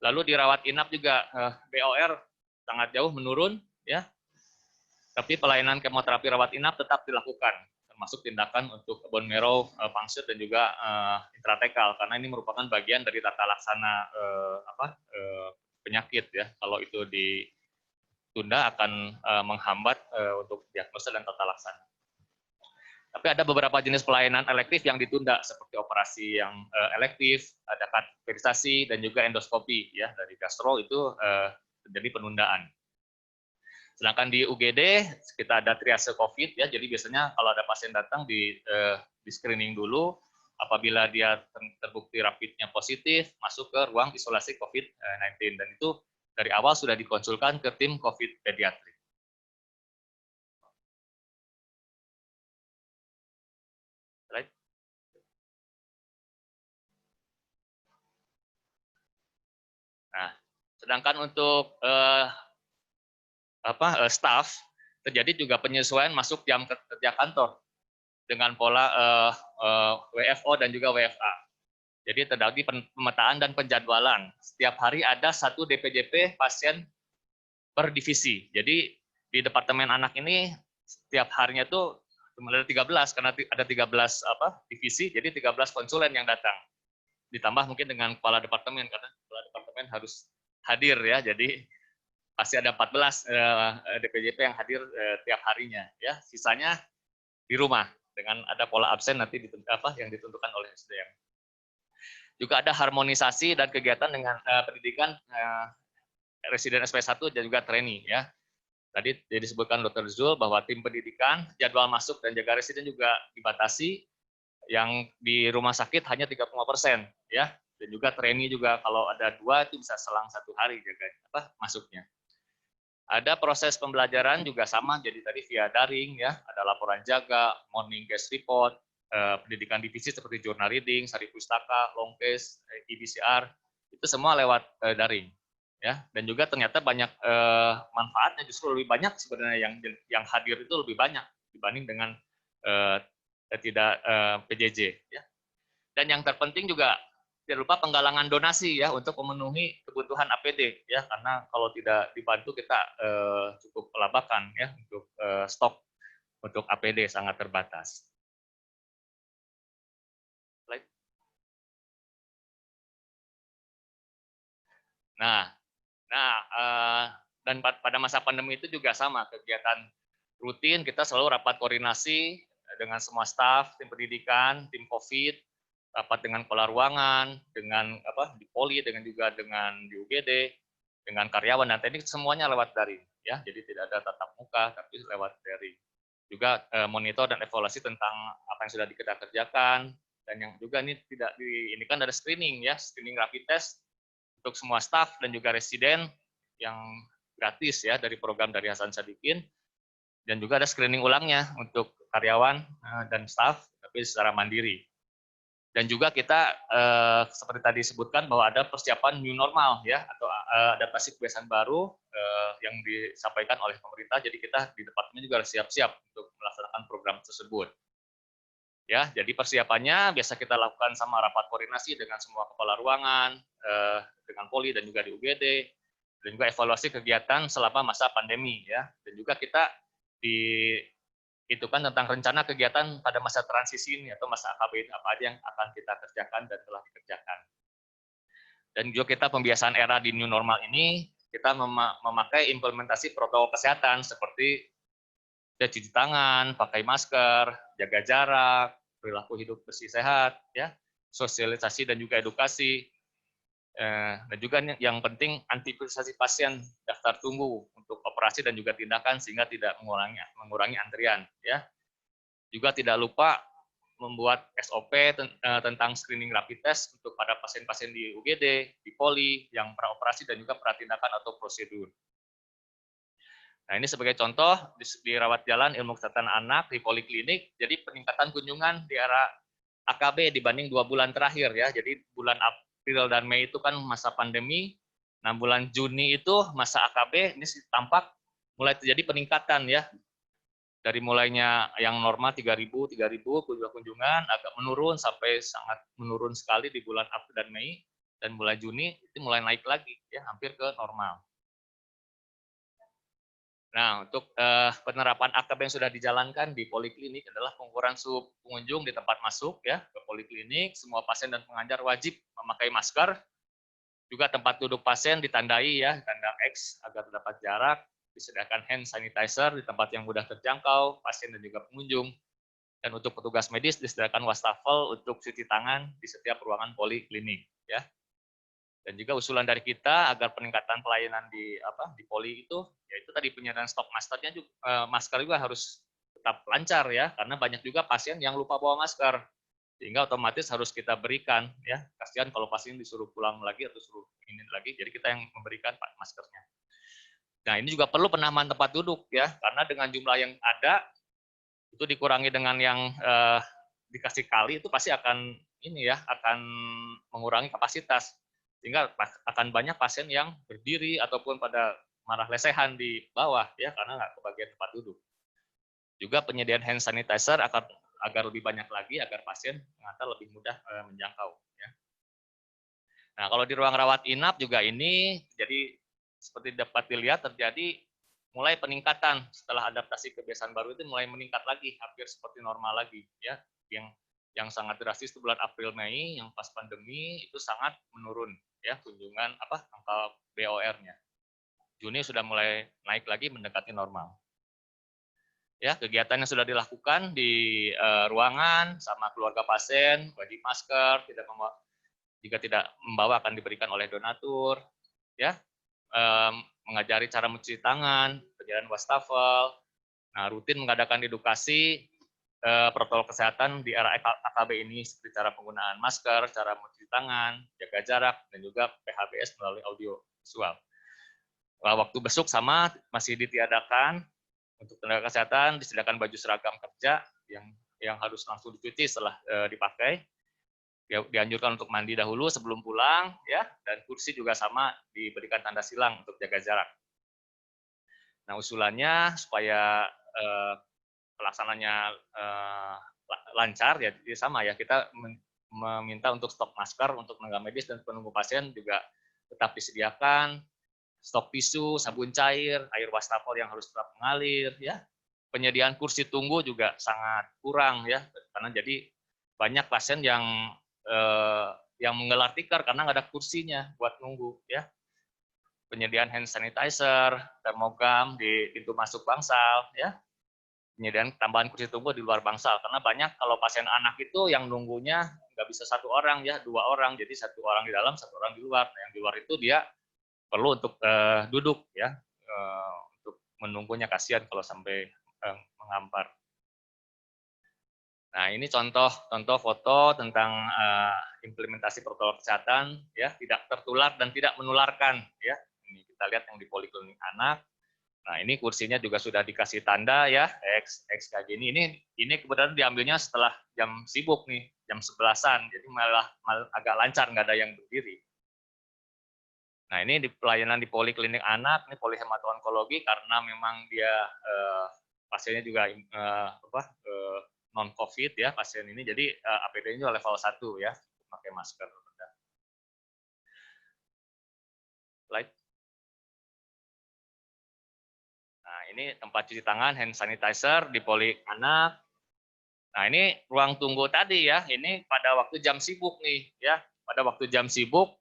Speaker 5: Lalu dirawat inap juga BOR sangat jauh menurun ya. Tapi pelayanan kemoterapi rawat inap tetap dilakukan, termasuk tindakan untuk bone marrow puncture dan juga intratekal karena ini merupakan bagian dari tata laksana penyakit ya. Kalau itu ditunda akan menghambat untuk diagnosa dan tata laksana. Tapi ada beberapa jenis pelayanan elektif yang ditunda seperti operasi yang elektif, ada kateterisasi dan juga endoskopi ya, dari gastro itu terjadi penundaan. Sedangkan di UGD kita ada triase COVID ya, jadi biasanya kalau ada pasien datang di screening dulu, apabila dia terbukti rapidnya positif, masuk ke ruang isolasi COVID-19 dan itu dari awal sudah dikonsulkan ke tim COVID pediatrik. Right. Nah, sedangkan untuk staff terjadi juga penyesuaian masuk jam kerja kantor dengan pola WFO dan juga WFA. Jadi terjadi pemetaan dan penjadwalan. Setiap hari ada 1 DPJP pasien per divisi. Jadi di Departemen Anak ini setiap harinya tuh cuma ada 13 karena ada 13 divisi, jadi 13 konsulen yang datang. Ditambah mungkin dengan kepala departemen karena kepala departemen harus hadir ya. Jadi pasti ada 14 DPJP yang hadir tiap harinya ya. Sisanya di rumah dengan ada pola absen nanti yang ditentukan oleh SDM. Juga ada harmonisasi dan kegiatan dengan pendidikan residen SP1 dan juga trainee ya. Tadi disebutkan Dr. Zul bahwa tim pendidikan, jadwal masuk dan jaga residen juga dibatasi, yang di rumah sakit hanya 35% ya. Dan juga trainee juga kalau ada 2 itu bisa selang 1 hari jaga masuknya. Ada proses pembelajaran juga sama, jadi tadi via daring ya, ada laporan jaga, morning case report, pendidikan divisi seperti journal reading, sari pustaka, long case, EBCR, itu semua lewat daring. Ya, dan juga ternyata banyak manfaatnya, justru lebih banyak sebenarnya yang hadir itu lebih banyak dibanding dengan tidak PJJ ya. Dan yang terpenting juga tidak lupa penggalangan donasi ya untuk memenuhi kebutuhan APD ya, karena kalau tidak dibantu kita cukup kelabakan ya untuk stok untuk APD sangat terbatas. Nah, dan pada masa pandemi itu juga sama, kegiatan rutin kita selalu rapat koordinasi dengan semua staf, tim pendidikan, tim COVID, rapat dengan kepala ruangan, dengan di Poli, dengan juga dengan di UGD, dengan karyawan dan teknik, semuanya lewat daring, ya. Jadi tidak ada tatap muka, tapi lewat daring. Juga monitor dan evaluasi tentang apa yang sudah kita kerjakan, dan yang juga ini tidak ini kan ada screening, ya, screening rapid test untuk semua staf dan juga residen yang gratis, ya, dari program dari Hasan Sadikin, dan juga ada screening ulangnya untuk karyawan dan staf, tapi secara mandiri. Dan juga kita seperti tadi disebutkan bahwa ada persiapan new normal, ya, atau adaptasi kebiasaan baru yang disampaikan oleh pemerintah. Jadi kita di departemen juga harus siap-siap untuk melaksanakan program tersebut. Ya, jadi persiapannya biasa kita lakukan sama rapat koordinasi dengan semua kepala ruangan, dengan Poli dan juga di UGD, dan juga evaluasi kegiatan selama masa pandemi, ya. Dan juga kita itu kan tentang rencana kegiatan pada masa transisi ini atau masa AKB ini apa aja yang akan kita kerjakan dan telah dikerjakan. Dan juga kita pembiasaan era di new normal ini, kita memakai implementasi protokol kesehatan seperti cuci tangan, pakai masker, jaga jarak, perilaku hidup bersih sehat, ya, sosialisasi dan juga edukasi. Dan juga yang penting antisipasi pasien daftar tunggu untuk operasi dan juga tindakan sehingga tidak mengurangi antrian, ya. Juga tidak lupa membuat SOP tentang screening rapid test untuk pada pasien-pasien di UGD, di Poli yang praoperasi dan juga pratindakan atau prosedur. Nah, ini sebagai contoh di rawat jalan ilmu kesehatan anak di poliklinik, jadi peningkatan kunjungan di era AKB dibanding 2 bulan terakhir, ya. Jadi bulan April dan Mei itu kan masa pandemi. Nah, bulan Juni itu masa AKB, ini tampak mulai terjadi peningkatan, ya. Dari mulainya yang normal 3.000 kunjungan agak menurun sampai sangat menurun sekali di bulan April dan Mei, dan bulan Juni itu mulai naik lagi, ya, hampir ke normal. Nah, untuk penerapan AKB yang sudah dijalankan di poliklinik adalah pengukuran suhu pengunjung di tempat masuk, ya, ke poliklinik. Semua pasien dan pengajar wajib memakai masker. Juga tempat duduk pasien ditandai, ya, tanda X agar terdapat jarak. Disediakan hand sanitizer di tempat yang mudah terjangkau pasien dan juga pengunjung. Dan untuk petugas medis disediakan wastafel untuk cuci tangan di setiap ruangan poliklinik, ya. Dan juga usulan dari kita agar peningkatan pelayanan di Poli itu, yaitu tadi penyediaan stok masker juga harus tetap lancar, ya, karena banyak juga pasien yang lupa bawa masker, sehingga otomatis harus kita berikan, ya. Kasihan kalau pasien disuruh pulang lagi atau suruh ini lagi, jadi kita yang memberikan maskernya. Nah, ini juga perlu penambahan tempat duduk, ya, karena dengan jumlah yang ada itu dikurangi dengan yang dikasih kali itu pasti akan akan mengurangi kapasitas. Sehingga akan banyak pasien yang berdiri ataupun pada marah lesehan di bawah, ya, karena nggak kebagian tempat duduk. Juga penyediaan hand sanitizer agar lebih banyak lagi agar pasien pengantar lebih mudah menjangkau, ya. Nah, kalau di ruang rawat inap juga ini jadi seperti dapat dilihat terjadi mulai peningkatan setelah adaptasi kebiasaan baru itu mulai meningkat lagi, hampir seperti normal lagi, ya. Yang sangat drastis itu bulan April Mei yang pas pandemi itu sangat menurun, ya, kunjungan angka BOR-nya. Juni sudah mulai naik lagi mendekati normal. Ya, kegiatan yang sudah dilakukan di ruangan sama keluarga pasien, wajib masker, jika tidak membawa akan diberikan oleh donatur, ya. Mengajari cara mencuci tangan, penyediaan wastafel. Nah, rutin mengadakan edukasi protokol kesehatan di era AKB ini seperti cara penggunaan masker, cara mencuci tangan, jaga jarak, dan juga PHBS melalui audio visual. Waktu besuk sama masih ditiadakan. Untuk tenaga kesehatan disediakan baju seragam kerja yang harus langsung dicuci setelah dipakai. Dianjurkan untuk mandi dahulu sebelum pulang, ya, dan kursi juga sama diberikan tanda silang untuk jaga jarak. Nah, usulannya supaya pelaksananya lancar, ya sama, ya, kita meminta untuk stok masker untuk tenaga medis dan penunggu pasien juga tetap disediakan, stok tisu, sabun cair, air wastafel yang harus tetap mengalir, ya, penyediaan kursi tunggu juga sangat kurang ya, karena jadi banyak pasien yang menggelar tikar karena nggak ada kursinya buat nunggu ya. Penyediaan hand sanitizer, termogam di pintu masuk bangsal ya. Penyediaan tambahan kursi tunggu di luar bangsal, karena banyak kalau pasien anak itu yang nunggunya nggak bisa 1 orang ya, 2 orang, jadi 1 orang di dalam, 1 orang di luar. Nah, yang di luar itu dia perlu untuk duduk ya, untuk menunggunya, kasihan kalau sampai mengampar. Nah, ini contoh foto tentang implementasi protokol kesehatan ya, tidak tertular dan tidak menularkan ya. Ini kita lihat yang di poliklinik anak. Nah, ini kursinya juga sudah dikasih tanda ya, X kayak gini. Ini kebetulan diambilnya setelah jam sibuk nih, jam 11-an. Jadi malah agak lancar, nggak ada yang berdiri. Nah, ini di pelayanan di poliklinik anak, ini polihemato-onkologi, karena memang dia pasiennya juga non-COVID ya pasien ini, jadi APD-nya level 1 ya, pakai masker. Slide. Nah, ini tempat cuci tangan, hand sanitizer di poli anak. Nah, ini ruang tunggu tadi ya, ini pada waktu jam sibuk nih ya, pada waktu jam sibuk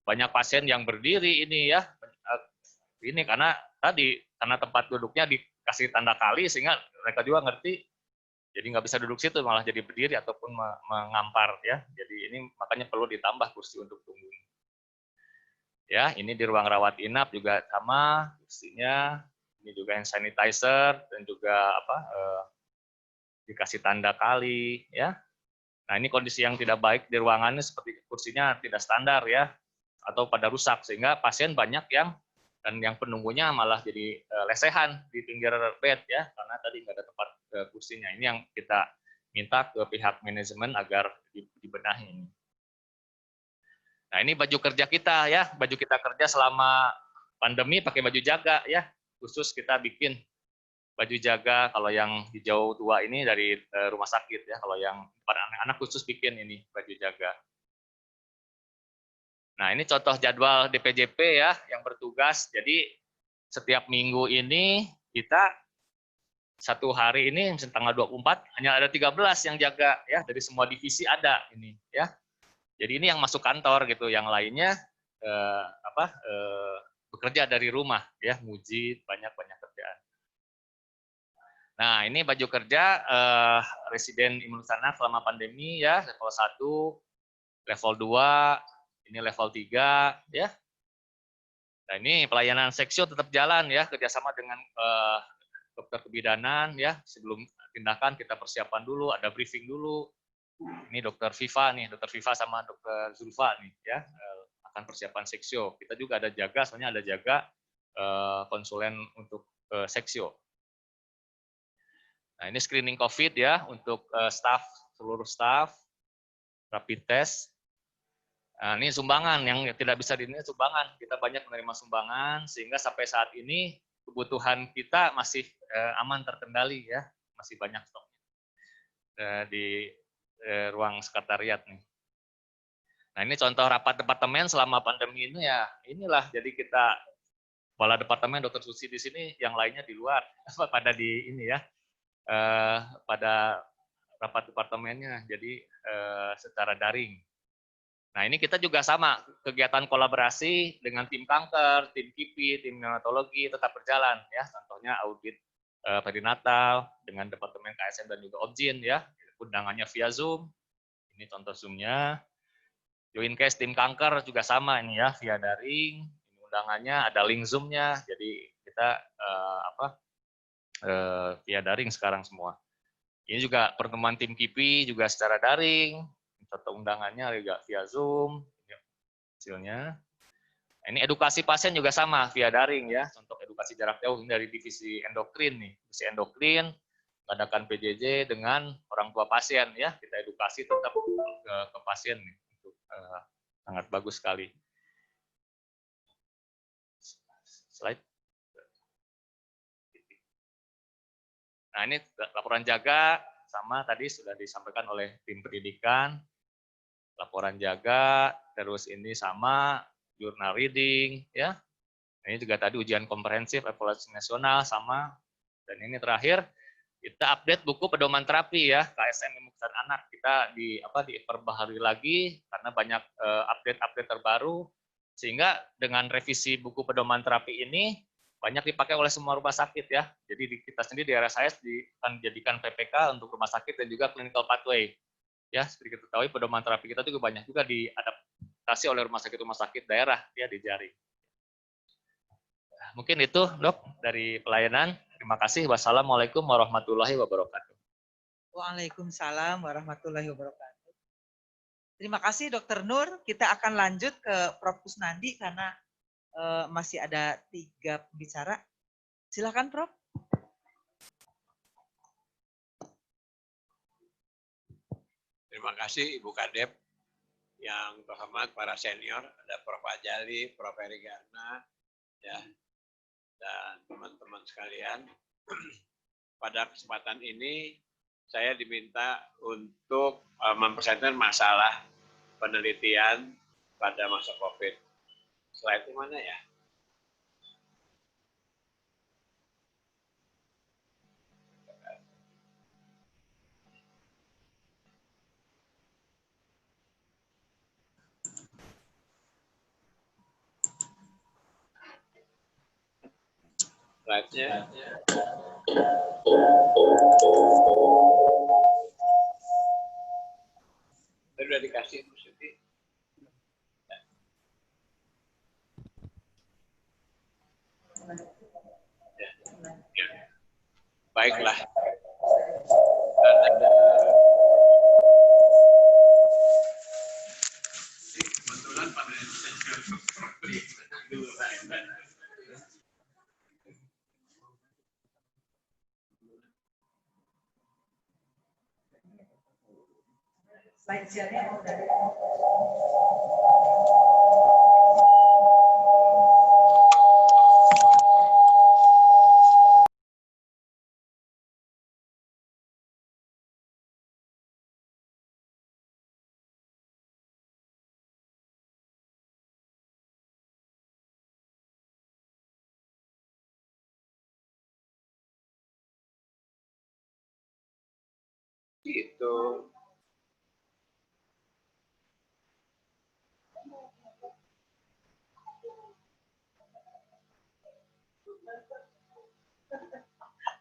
Speaker 5: banyak pasien yang berdiri ini ya, ini karena tempat duduknya dikasih tanda kali sehingga mereka juga ngerti, jadi nggak bisa duduk situ, malah jadi berdiri ataupun mengampar ya. Jadi ini makanya perlu ditambah kursi untuk tunggu. Ya, ini di ruang rawat inap juga sama kursinya, ini juga hand sanitizer dan juga dikasih tanda kali ya. Nah, ini kondisi yang tidak baik di ruangannya, seperti kursinya tidak standar ya, atau pada rusak, sehingga pasien banyak yang penunggunya malah jadi lesehan di pinggir bed ya, karena tadi nggak ada tempat kursinya. Ini yang kita minta ke pihak manajemen agar dibenahi. Nah, ini baju kerja kita ya, baju kita kerja selama pandemi pakai baju jaga ya, khusus kita bikin baju jaga. Kalau yang hijau tua ini dari rumah sakit ya, kalau yang pada anak-anak khusus bikin ini baju jaga. Nah, ini contoh jadwal DPJP ya yang bertugas. Jadi setiap minggu ini kita satu hari ini tanggal 24 hanya ada 13 yang jaga ya, dari semua divisi ada ini ya. Jadi ini yang masuk kantor gitu, yang lainnya bekerja dari rumah ya, mujid banyak kerjaan. Nah, ini baju kerja residen Imunisana selama pandemi ya, level 1, level 2, ini level 3 ya. Nah, ini pelayanan seksio tetap jalan ya, kerjasama dengan dokter kebidanan ya. Sebelum tindakan kita persiapan dulu, ada briefing dulu. Ini dokter Viva nih, dokter Viva sama dokter Zulfa nih ya, akan persiapan seksio. Kita juga ada jaga, soalnya ada jaga konsulen untuk seksio. Nah, ini screening COVID ya untuk seluruh staff, rapid test. Nah, ini sumbangan yang tidak bisa dinilai sumbangan. Kita banyak menerima sumbangan sehingga sampai saat ini kebutuhan kita masih aman terkendali ya, masih banyak stok di ruang sekretariat nih. Nah, ini contoh rapat departemen selama pandemi ini ya. Inilah jadi kita kepala departemen Dr. Susi di sini, yang lainnya di luar pada di ini ya. Pada rapat departemennya, jadi secara daring. Nah, ini kita juga sama, kegiatan kolaborasi dengan tim kanker, tim KIPI, tim neonatologi tetap berjalan ya. Contohnya audit perinatal dengan Departemen KSM dan juga Objin ya. Undangannya via Zoom. Ini contoh Zoom-nya. Joincase tim kanker juga sama ini ya, via daring. Ini undangannya ada link Zoom-nya. Jadi kita via daring sekarang semua. Ini juga pertemuan tim KIPI juga secara daring. Contoh undangannya juga via Zoom. Ini hasilnya. Ini edukasi pasien juga sama via daring ya. Contoh edukasi jarak jauh ini dari divisi endokrin nih. Divisi endokrin mengadakan PJJ dengan orang tua pasien ya. Kita edukasi tetap ke pasien nih. Sangat bagus sekali. Slide. Nah, ini laporan jaga sama tadi sudah disampaikan oleh tim pendidikan. Laporan jaga, terus ini sama jurnal reading ya. Ini juga tadi ujian komprehensif evaluasi nasional sama, dan ini terakhir kita update buku pedoman terapi ya, KSM Ilmu Kesehatan Anak. Kita diperbaharui lagi karena banyak update-update terbaru, sehingga dengan revisi buku pedoman terapi ini banyak dipakai oleh semua rumah sakit ya. Jadi kita sendiri di RSIS akan dijadikan PPK untuk rumah sakit dan juga clinical pathway. Ya, seperti kita ketahui pedoman terapi kita juga banyak juga diadaptasi oleh rumah sakit daerah ya di Jaring. Mungkin itu, Dok, dari pelayanan. Terima kasih. Wassalamualaikum warahmatullahi wabarakatuh.
Speaker 1: Waalaikumsalam warahmatullahi wabarakatuh. Terima kasih Dr. Nur. Kita akan lanjut ke Prof. Kusnandi karena masih ada 3 pembicara. Silakan Prof.
Speaker 6: Terima kasih Ibu Kadep. Yang terhormat para senior, ada Prof. Ajali, Prof. Erigana, ya, dan teman-teman sekalian. Pada kesempatan ini saya diminta untuk mempresentasikan masalah penelitian pada masa COVID. Slide mana ya? Slide-nya. Sudah dikasih Bu Siti. Ya. Ya. Baiklah. Dan ada kebetulan pada
Speaker 1: Slide share-nya udah.
Speaker 6: itu.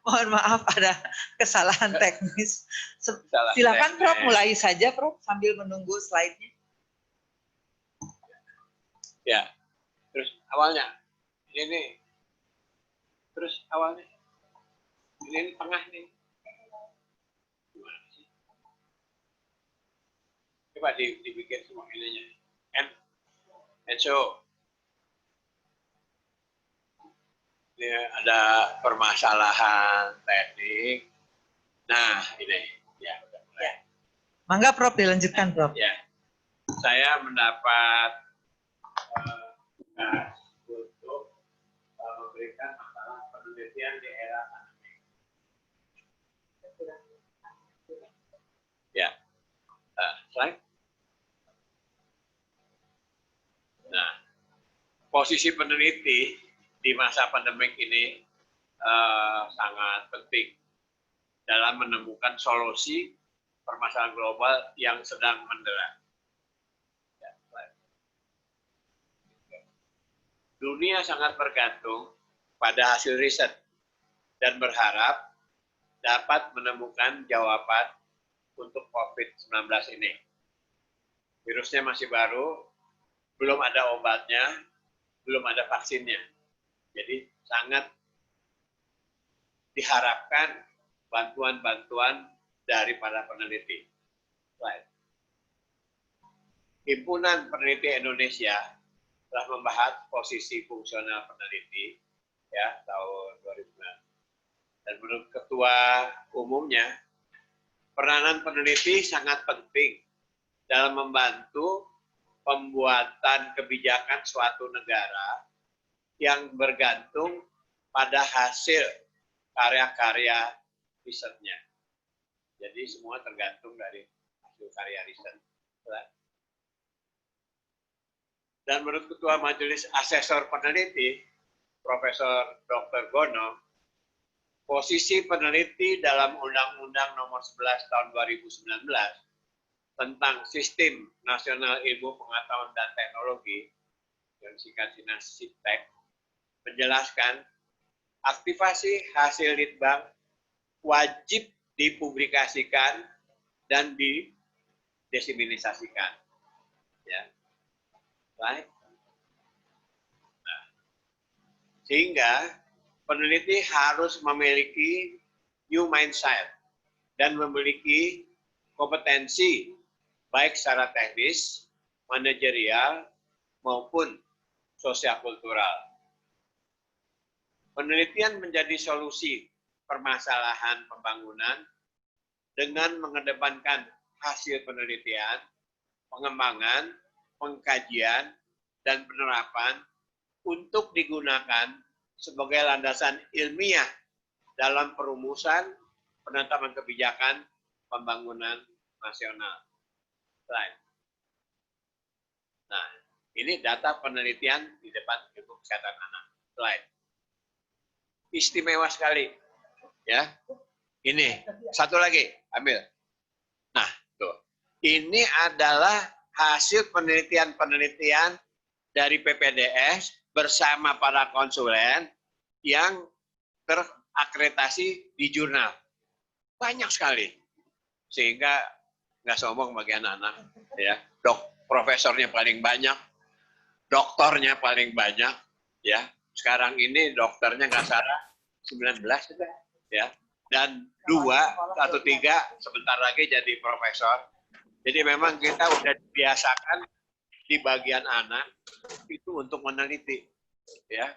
Speaker 1: Mohon maaf ada kesalahan teknis.
Speaker 6: Kesalahan
Speaker 1: Silakan
Speaker 6: teknis.
Speaker 1: Prof, mulai saja Prof sambil menunggu slide-nya.
Speaker 6: Ya, terus awalnya ini, terus awalnya ini tengah nih. Gimana sih? Coba dibikin semua ininya. And so ini ada permasalahan teknik. Nah, ini ya udah mulai.
Speaker 1: Mangga Prof dilanjutkan Prof.
Speaker 6: Ya, saya mendapat tugas untuk memberikan masalah penelitian di era pandemi. Ya, slide. Nah, posisi peneliti di masa pandemik ini sangat penting dalam menemukan solusi permasalahan global yang sedang mendera. Ya, dunia sangat bergantung pada hasil riset dan berharap dapat menemukan jawaban untuk COVID-19 ini. Virusnya masih baru, belum ada obatnya, belum ada vaksinnya. Jadi sangat diharapkan bantuan-bantuan dari para peneliti. Slide. Himpunan Peneliti Indonesia telah membahas posisi fungsional peneliti ya tahun 2009. Dan menurut ketua umumnya, peranan peneliti sangat penting dalam membantu pembuatan kebijakan suatu negara yang bergantung pada hasil karya-karya risetnya. Jadi semua tergantung dari hasil karya riset. Dan menurut Ketua Majelis Asesor Peneliti, Profesor Dr. Gono, posisi peneliti dalam Undang-Undang Nomor 11 Tahun 2019 tentang Sistem Nasional Ilmu Pengetahuan dan Teknologi, yang singkat SINASITEK, menjelaskan aktivasi hasil litbang wajib dipublikasikan dan didesiminasikan. Ya. Baik. Nah, sehingga peneliti harus memiliki new mindset dan memiliki kompetensi baik secara teknis, manajerial, maupun sosial-kultural. Penelitian menjadi solusi permasalahan pembangunan dengan mengedepankan hasil penelitian, pengembangan, pengkajian, dan penerapan untuk digunakan sebagai landasan ilmiah dalam perumusan penetapan kebijakan pembangunan nasional. Slide. Nah, ini data penelitian di depan ilmu kesehatan anak. Slide. Istimewa sekali. Ya. Ini, satu lagi, ambil. Nah, tuh. Ini adalah hasil penelitian-penelitian dari PPDS bersama para konsulen yang terakreditasi di jurnal. Banyak sekali. Sehingga nggak sombong bagi anak-anak. Ya. Profesornya paling banyak, doktornya paling banyak. Ya. Sekarang ini dokternya nggak salah 19 sudah. Ya. Dan 2 atau 3 sebentar lagi jadi profesor. Jadi memang kita udah dibiasakan di bagian anak itu untuk meneliti, ya.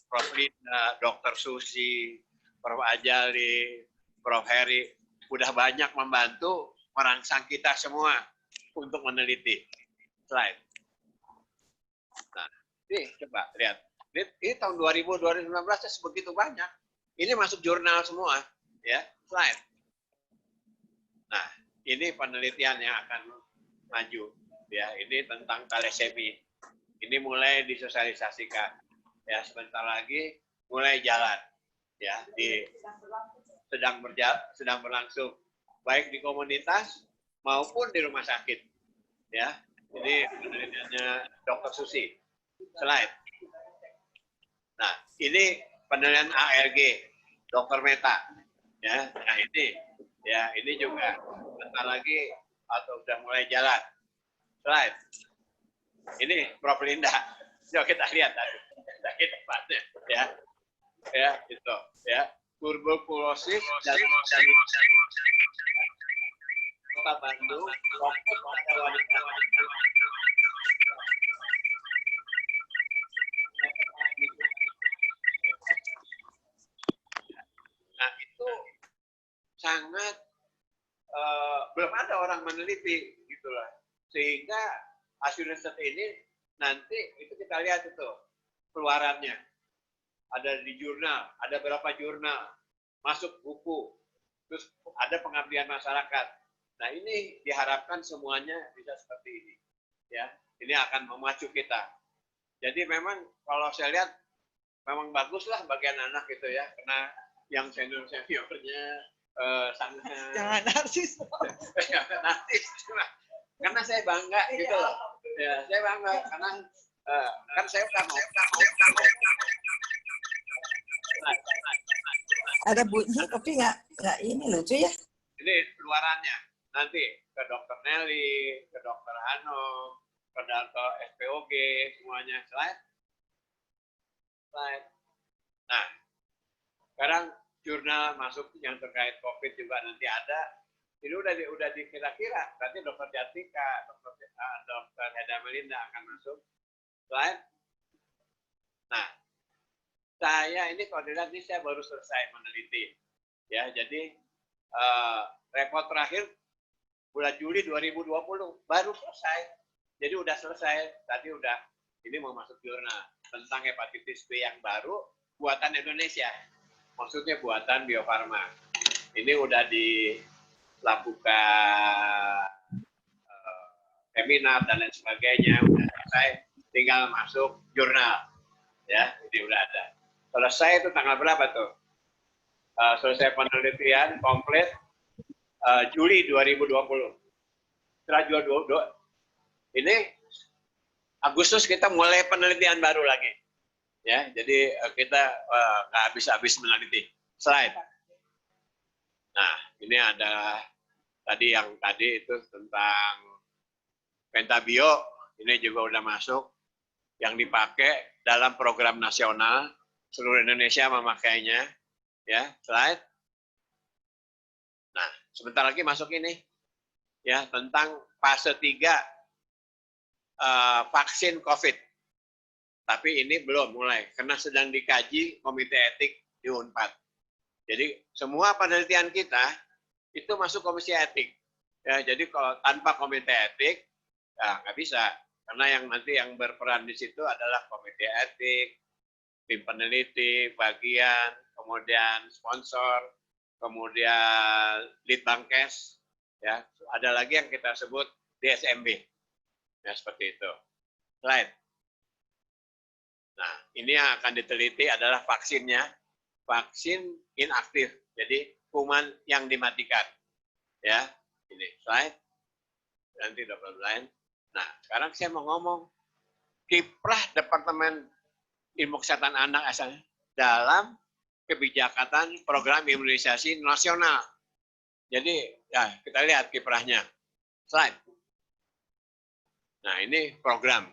Speaker 6: Prof. Linda, Dr. Susi, Prof. Ajali, Prof. Heri udah banyak membantu merangsang kita semua untuk meneliti. Slide. Nah, ini coba lihat. Ini tahun 2019 sebegitu banyak. Ini masuk jurnal semua, ya. Slide. Nah, ini penelitian yang akan maju, ya. Ini tentang talasemi. Ini mulai disosialisasikan, ya. Sebentar lagi mulai jalan, ya. Sedang berlangsung, baik di komunitas maupun di rumah sakit, ya. Ini penelitiannya Dr. Susi. Slide. Nah, ini penelitian ARG, Dr. Meta, ya. Nah ini juga bentar lagi atau sudah mulai jalan. Slide. Ini Prof. Linda. Yuk kita lihat dari depannya, ya. Ya, itu, ya. Tuberkulosis dan Kota Bandung, fokus pada wanita. Nah, itu sangat belum ada orang meneliti gitulah. Sehingga hasil riset ini nanti itu kita lihat itu keluarannya. Ada di jurnal, ada berapa jurnal, masuk buku, terus ada pengabdian masyarakat. Nah, ini diharapkan semuanya bisa seperti ini. Ya, ini akan memacu kita. Jadi memang kalau saya lihat memang baguslah bagian anak gitu ya, karena yang senior-seniornya sangat
Speaker 1: Jangan narsis.
Speaker 6: narsis. Karena saya bangga gitu loh. Ya, saya bangga karena kan saya udah mau.
Speaker 2: Ada bunyi tapi nggak ini lucu ya.
Speaker 6: Ini luarannya. Nanti ke Dokter Nelly, ke Dokter Hanum, ke Dokter SPOG, semuanya. Slide. Nah, sekarang jurnal masuk yang terkait COVID juga nanti ada. Ini udah dikira-kira. Berarti Dokter Jatika, Dokter Heda Melinda akan masuk. Slide. Nah, saya ini kalau dilihat ini saya baru selesai meneliti. Ya, jadi report terakhir bulan Juli 2020 baru selesai. Jadi udah selesai. Tadi udah ini mau masuk jurnal tentang hepatitis B yang baru buatan Indonesia. Maksudnya buatan Bio Farma. Ini udah dilakukan seminar dan lain sebagainya, udah selesai, tinggal masuk jurnal. Ya, ini udah ada. Selesai itu tanggal berapa tuh? selesai penelitian komplit Juli 2020. Setelah Juli 2020, ini Agustus kita mulai penelitian baru lagi. Ya, jadi kita nggak habis-habis meneliti. Slide. Nah, ini ada tadi itu tentang pentabio, ini juga udah masuk yang dipakai dalam program nasional, seluruh Indonesia memakainya. Ya, slide. Nah, sebentar lagi masuk ini ya tentang fase 3 vaksin COVID. Tapi ini belum mulai karena sedang dikaji komite etik di Unpad. Jadi semua penelitian kita itu masuk komisi etik. Ya, jadi kalau tanpa komite etik ya nggak bisa karena yang nanti yang berperan di situ adalah komite etik, tim peneliti, bagian, kemudian sponsor, kemudian litbangkes, ya ada lagi yang kita sebut DSMB, ya seperti itu. Slide. Nah, ini yang akan diteliti adalah vaksinnya, vaksin inaktif, jadi kuman yang dimatikan, ya ini slide, nanti double line. Nah, sekarang saya mau ngomong kiprah Departemen Ilmu Kesehatan Anak asalnya dalam kebijakan program imunisasi nasional. Jadi, ya kita lihat kiprahnya. Slide. Nah, ini program.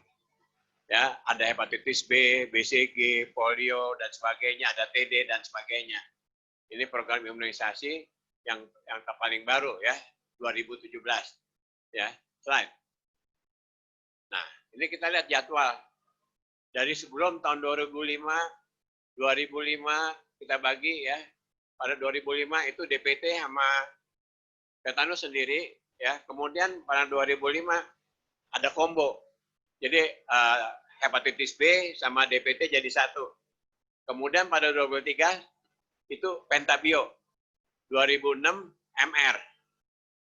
Speaker 6: Ya, ada hepatitis B, BCG, polio dan sebagainya, ada TD dan sebagainya. Ini program imunisasi yang paling baru ya, 2017. Ya, slide. Nah, ini kita lihat jadwal. Dari sebelum tahun 2005 kita bagi ya. Pada 2005 itu DPT sama tetanus sendiri ya. Kemudian pada 2005 ada combo. Jadi hepatitis B sama DPT jadi satu. Kemudian pada 2023 itu pentabio. 2006 MR.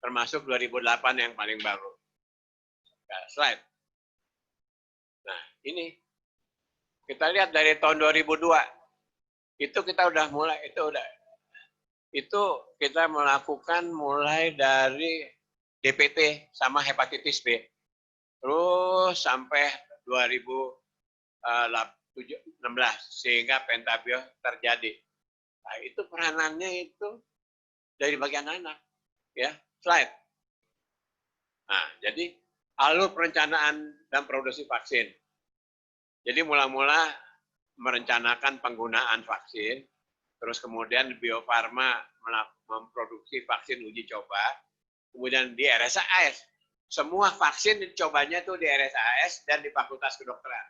Speaker 6: Termasuk 2008 yang paling baru. Nah, slide. Nah, ini kita lihat dari tahun 2002. Itu kita udah mulai itu kita melakukan mulai dari DPT sama hepatitis B. Terus sampai 2016 sehingga pentabio terjadi. Nah, itu peranannya itu dari bagian anak, ya. Slide. Nah, jadi alur perencanaan dan produksi vaksin. Jadi mula-mula merencanakan penggunaan vaksin, terus kemudian Bio Farma memproduksi vaksin uji coba, kemudian di RSAS. Semua vaksin dicobanya itu di RSAS dan di Fakultas Kedokteran.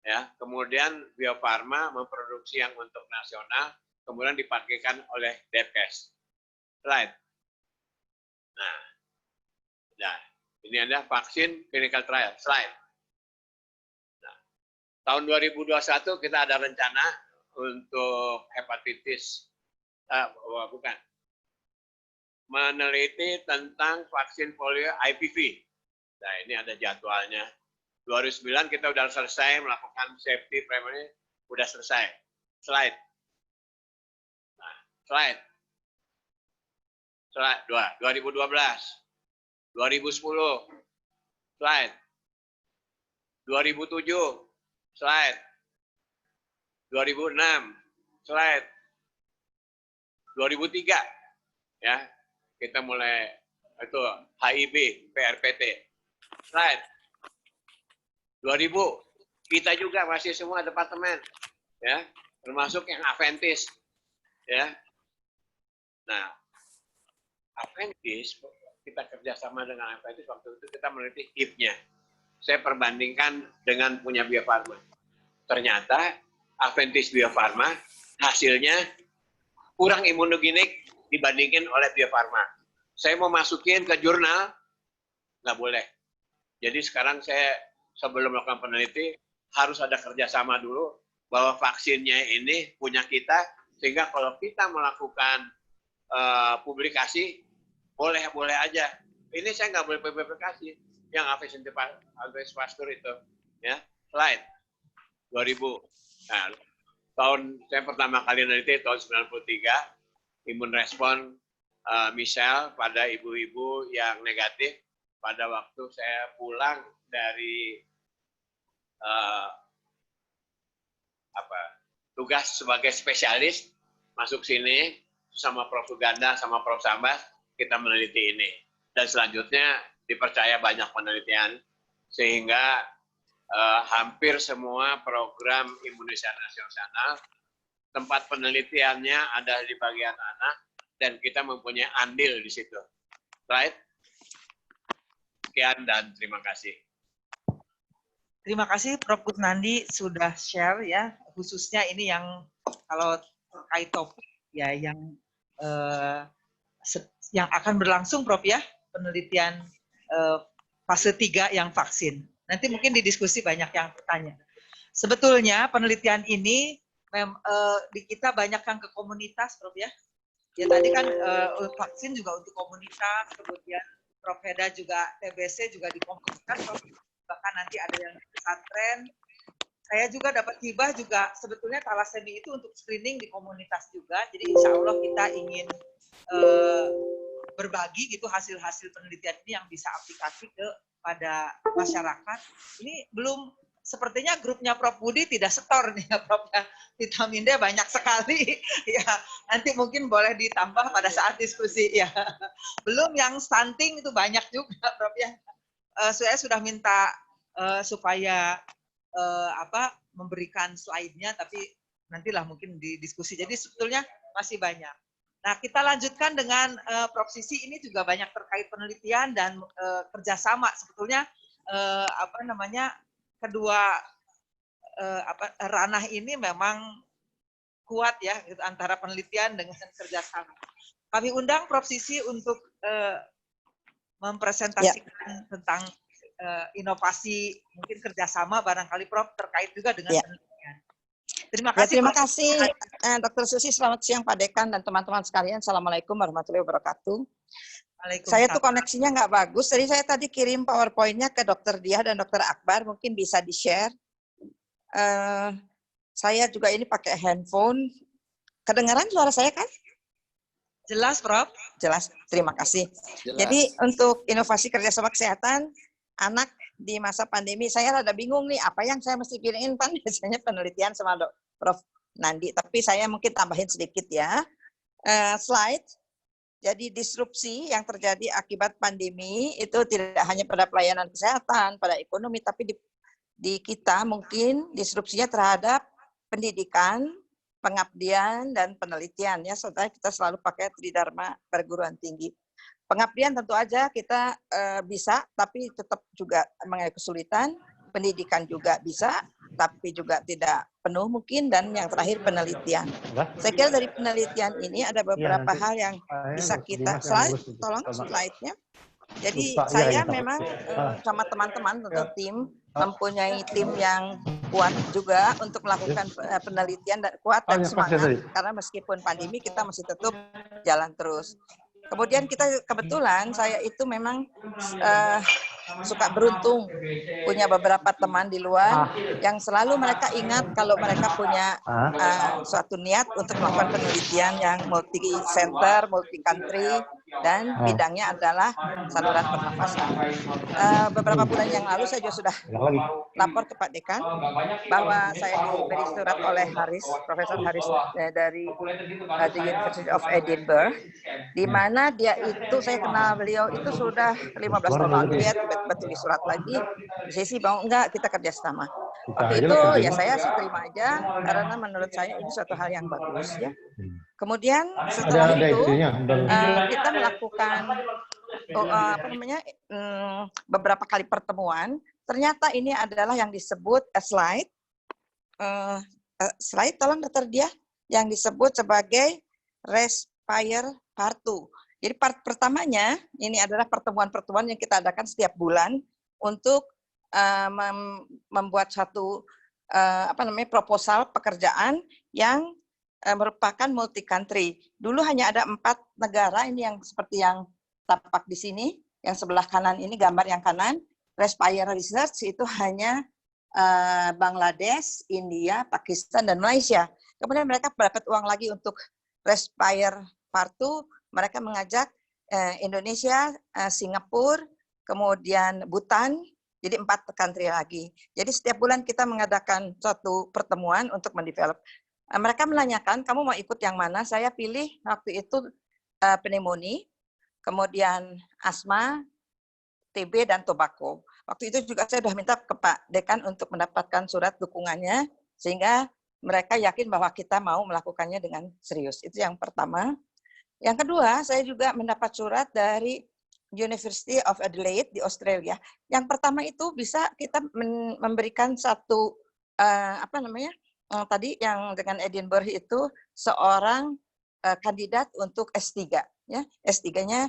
Speaker 6: Ya, kemudian Bio Farma memproduksi yang untuk nasional, kemudian dipakaikan oleh Depkes. Slide. Nah, ini ada vaksin clinical trial. Slide. Nah, tahun 2021 kita ada rencana untuk hepatitis, meneliti tentang vaksin polio IPV. Nah, ini ada jadwalnya. 2009 kita udah selesai melakukan safety primary, udah selesai. Slide. Nah, slide. Slide 2012. 2010. Slide. 2007. Slide. 2006. Slide. 2003. Ya. Kita mulai itu HIB, PRPT. Slide. 2000. Kita juga masih semua departemen, ya, termasuk yang Adventist, ya. Nah, Adventist kita kerjasama dengan Adventist waktu itu kita meneliti HIV-nya. Saya perbandingkan dengan punya Bio Farma. Ternyata Adventist Bio Farma hasilnya kurang imunogenik dibandingin oleh Bio Farma. Saya mau masukin ke jurnal, nggak boleh. Jadi sekarang saya sebelum melakukan peneliti, harus ada kerjasama dulu, bahwa vaksinnya ini punya kita, sehingga kalau kita melakukan publikasi, boleh aja. Ini saya nggak boleh publikasi, yang Alves Pasteur itu. Ya, slide. 2000. Nah, saya pertama kali meneliti tahun 93, imun respon Michelle pada ibu-ibu yang negatif pada waktu saya pulang dari tugas sebagai spesialis, masuk sini sama Prof. Suganda sama Prof. Sambas, kita meneliti ini. Dan selanjutnya dipercaya banyak penelitian, sehingga hampir semua program imunisasi nasional, tempat penelitiannya ada di bagian anak, dan kita mempunyai andil di situ. Right? Sekian dan terima kasih.
Speaker 1: Terima kasih Prof. Kusnandi sudah share ya, khususnya ini yang kalau terkait topik ya yang akan berlangsung Prof ya, penelitian fase 3 yang vaksin. Nanti mungkin di diskusi banyak yang bertanya. Sebetulnya penelitian ini di kita banyak yang ke komunitas Prof ya. Ya tadi kan vaksin juga untuk komunitas, kemudian Prof Heda juga TBC juga di komunitas, bahkan nanti ada yang di pesantren. Saya juga dapat hibah juga sebetulnya talasemi itu untuk screening di komunitas juga. Jadi insya Allah kita ingin berbagi gitu hasil-hasil penelitian ini yang bisa aplikasi kepada masyarakat. Ini belum, sepertinya grupnya Prof Budi tidak setor nih ya Prof ya. Vitamin D banyak sekali ya. Nanti mungkin boleh ditambah pada saat diskusi ya. Belum yang stunting itu banyak juga Prof ya. Saya sudah minta supaya memberikan slide-nya, tapi nantilah mungkin di diskusi. Jadi sebetulnya masih banyak. Nah, kita lanjutkan dengan Prof Sisi, ini juga banyak terkait penelitian dan kerjasama. Sebetulnya kedua ranah ini memang kuat ya gitu, antara penelitian dengan kerjasama. Kami undang Prof Sisi untuk mempresentasikan tentang inovasi, mungkin kerjasama barangkali Prof terkait juga dengan penelitian. Terima kasih.
Speaker 2: Terima kasih Dr. Susi. Selamat siang Pak Dekan dan teman-teman sekalian. Assalamualaikum warahmatullahi wabarakatuh. Saya tuh koneksinya nggak bagus, jadi saya tadi kirim PowerPoint-nya ke Dr. Diah dan Dr. Akbar, mungkin bisa di-share. Saya juga ini pakai handphone. Kedengaran suara saya kan?
Speaker 1: Jelas, Prof.
Speaker 2: Jelas, terima kasih.
Speaker 4: Jelas.
Speaker 2: Jadi untuk inovasi kerjasama kesehatan anak di masa pandemi, saya rada bingung nih, apa yang saya mesti kirim, kan biasanya penelitian sama Prof. Nandi, tapi saya mungkin tambahin sedikit ya. Slide. Jadi disrupsi yang terjadi akibat pandemi itu tidak hanya pada pelayanan kesehatan, pada ekonomi, tapi di kita mungkin disrupsinya terhadap pendidikan, pengabdian, dan penelitian. Ya, saudara, kita selalu pakai tridharma perguruan tinggi. Pengabdian tentu aja kita bisa, tapi tetap juga mengalami kesulitan. Pendidikan juga bisa, tapi juga tidak penuh mungkin. Dan yang terakhir penelitian. Saya kira dari penelitian ini ada beberapa hal yang bisa kita tolong slide-nya. Jadi saya memang sama teman-teman tentu tim mempunyai tim yang kuat juga untuk melakukan penelitian dan kuat dan semangat, karena meskipun pandemi kita masih tetap jalan terus. Kemudian kita kebetulan saya itu memang suka beruntung punya beberapa teman di luar yang selalu mereka ingat kalau mereka punya suatu niat untuk melakukan penelitian yang multi center, multi country, dan bidangnya adalah saluran pernafasan. Beberapa bulan yang lalu saya juga sudah lapor ke Pak Dekan bahwa saya diberi surat oleh Profesor Haris dari the University of Edinburgh, di mana dia itu, saya kenal beliau itu sudah 15 tahun lalu, dia tiba-tiba tulis surat lagi, saya sih mau enggak kita kerjasama. Waktu itu ya saya sih terima aja, karena menurut saya ini suatu hal yang bagus ya. Kemudian setelah itu kita melakukan beberapa kali pertemuan. Ternyata ini adalah yang disebut slide. Slide tolong Dr. Diah, yang disebut sebagai Respire Part 2. Jadi part pertamanya ini adalah pertemuan-pertemuan yang kita adakan setiap bulan untuk membuat satu proposal pekerjaan yang merupakan multi country. Dulu hanya ada 4 negara ini yang seperti yang tampak di sini, yang sebelah kanan ini gambar yang kanan. Respire Research itu hanya Bangladesh, India, Pakistan, dan Malaysia. Kemudian mereka dapat uang lagi untuk Respire part 2 mereka mengajak Indonesia, Singapura, kemudian Bhutan, jadi 4 country lagi. Jadi setiap bulan kita mengadakan suatu pertemuan untuk mendevelop. Mereka menanyakan, kamu mau ikut yang mana? Saya pilih waktu itu pneumonia, kemudian asma, TB, dan tobacco. Waktu itu juga saya sudah minta ke Pak Dekan untuk mendapatkan surat dukungannya, sehingga mereka yakin bahwa kita mau melakukannya dengan serius. Itu yang pertama. Yang kedua, saya juga mendapat surat dari University of Adelaide di Australia. Yang pertama itu bisa kita memberikan satu tadi yang dengan Edinburgh itu seorang kandidat untuk S3 ya. S3-nya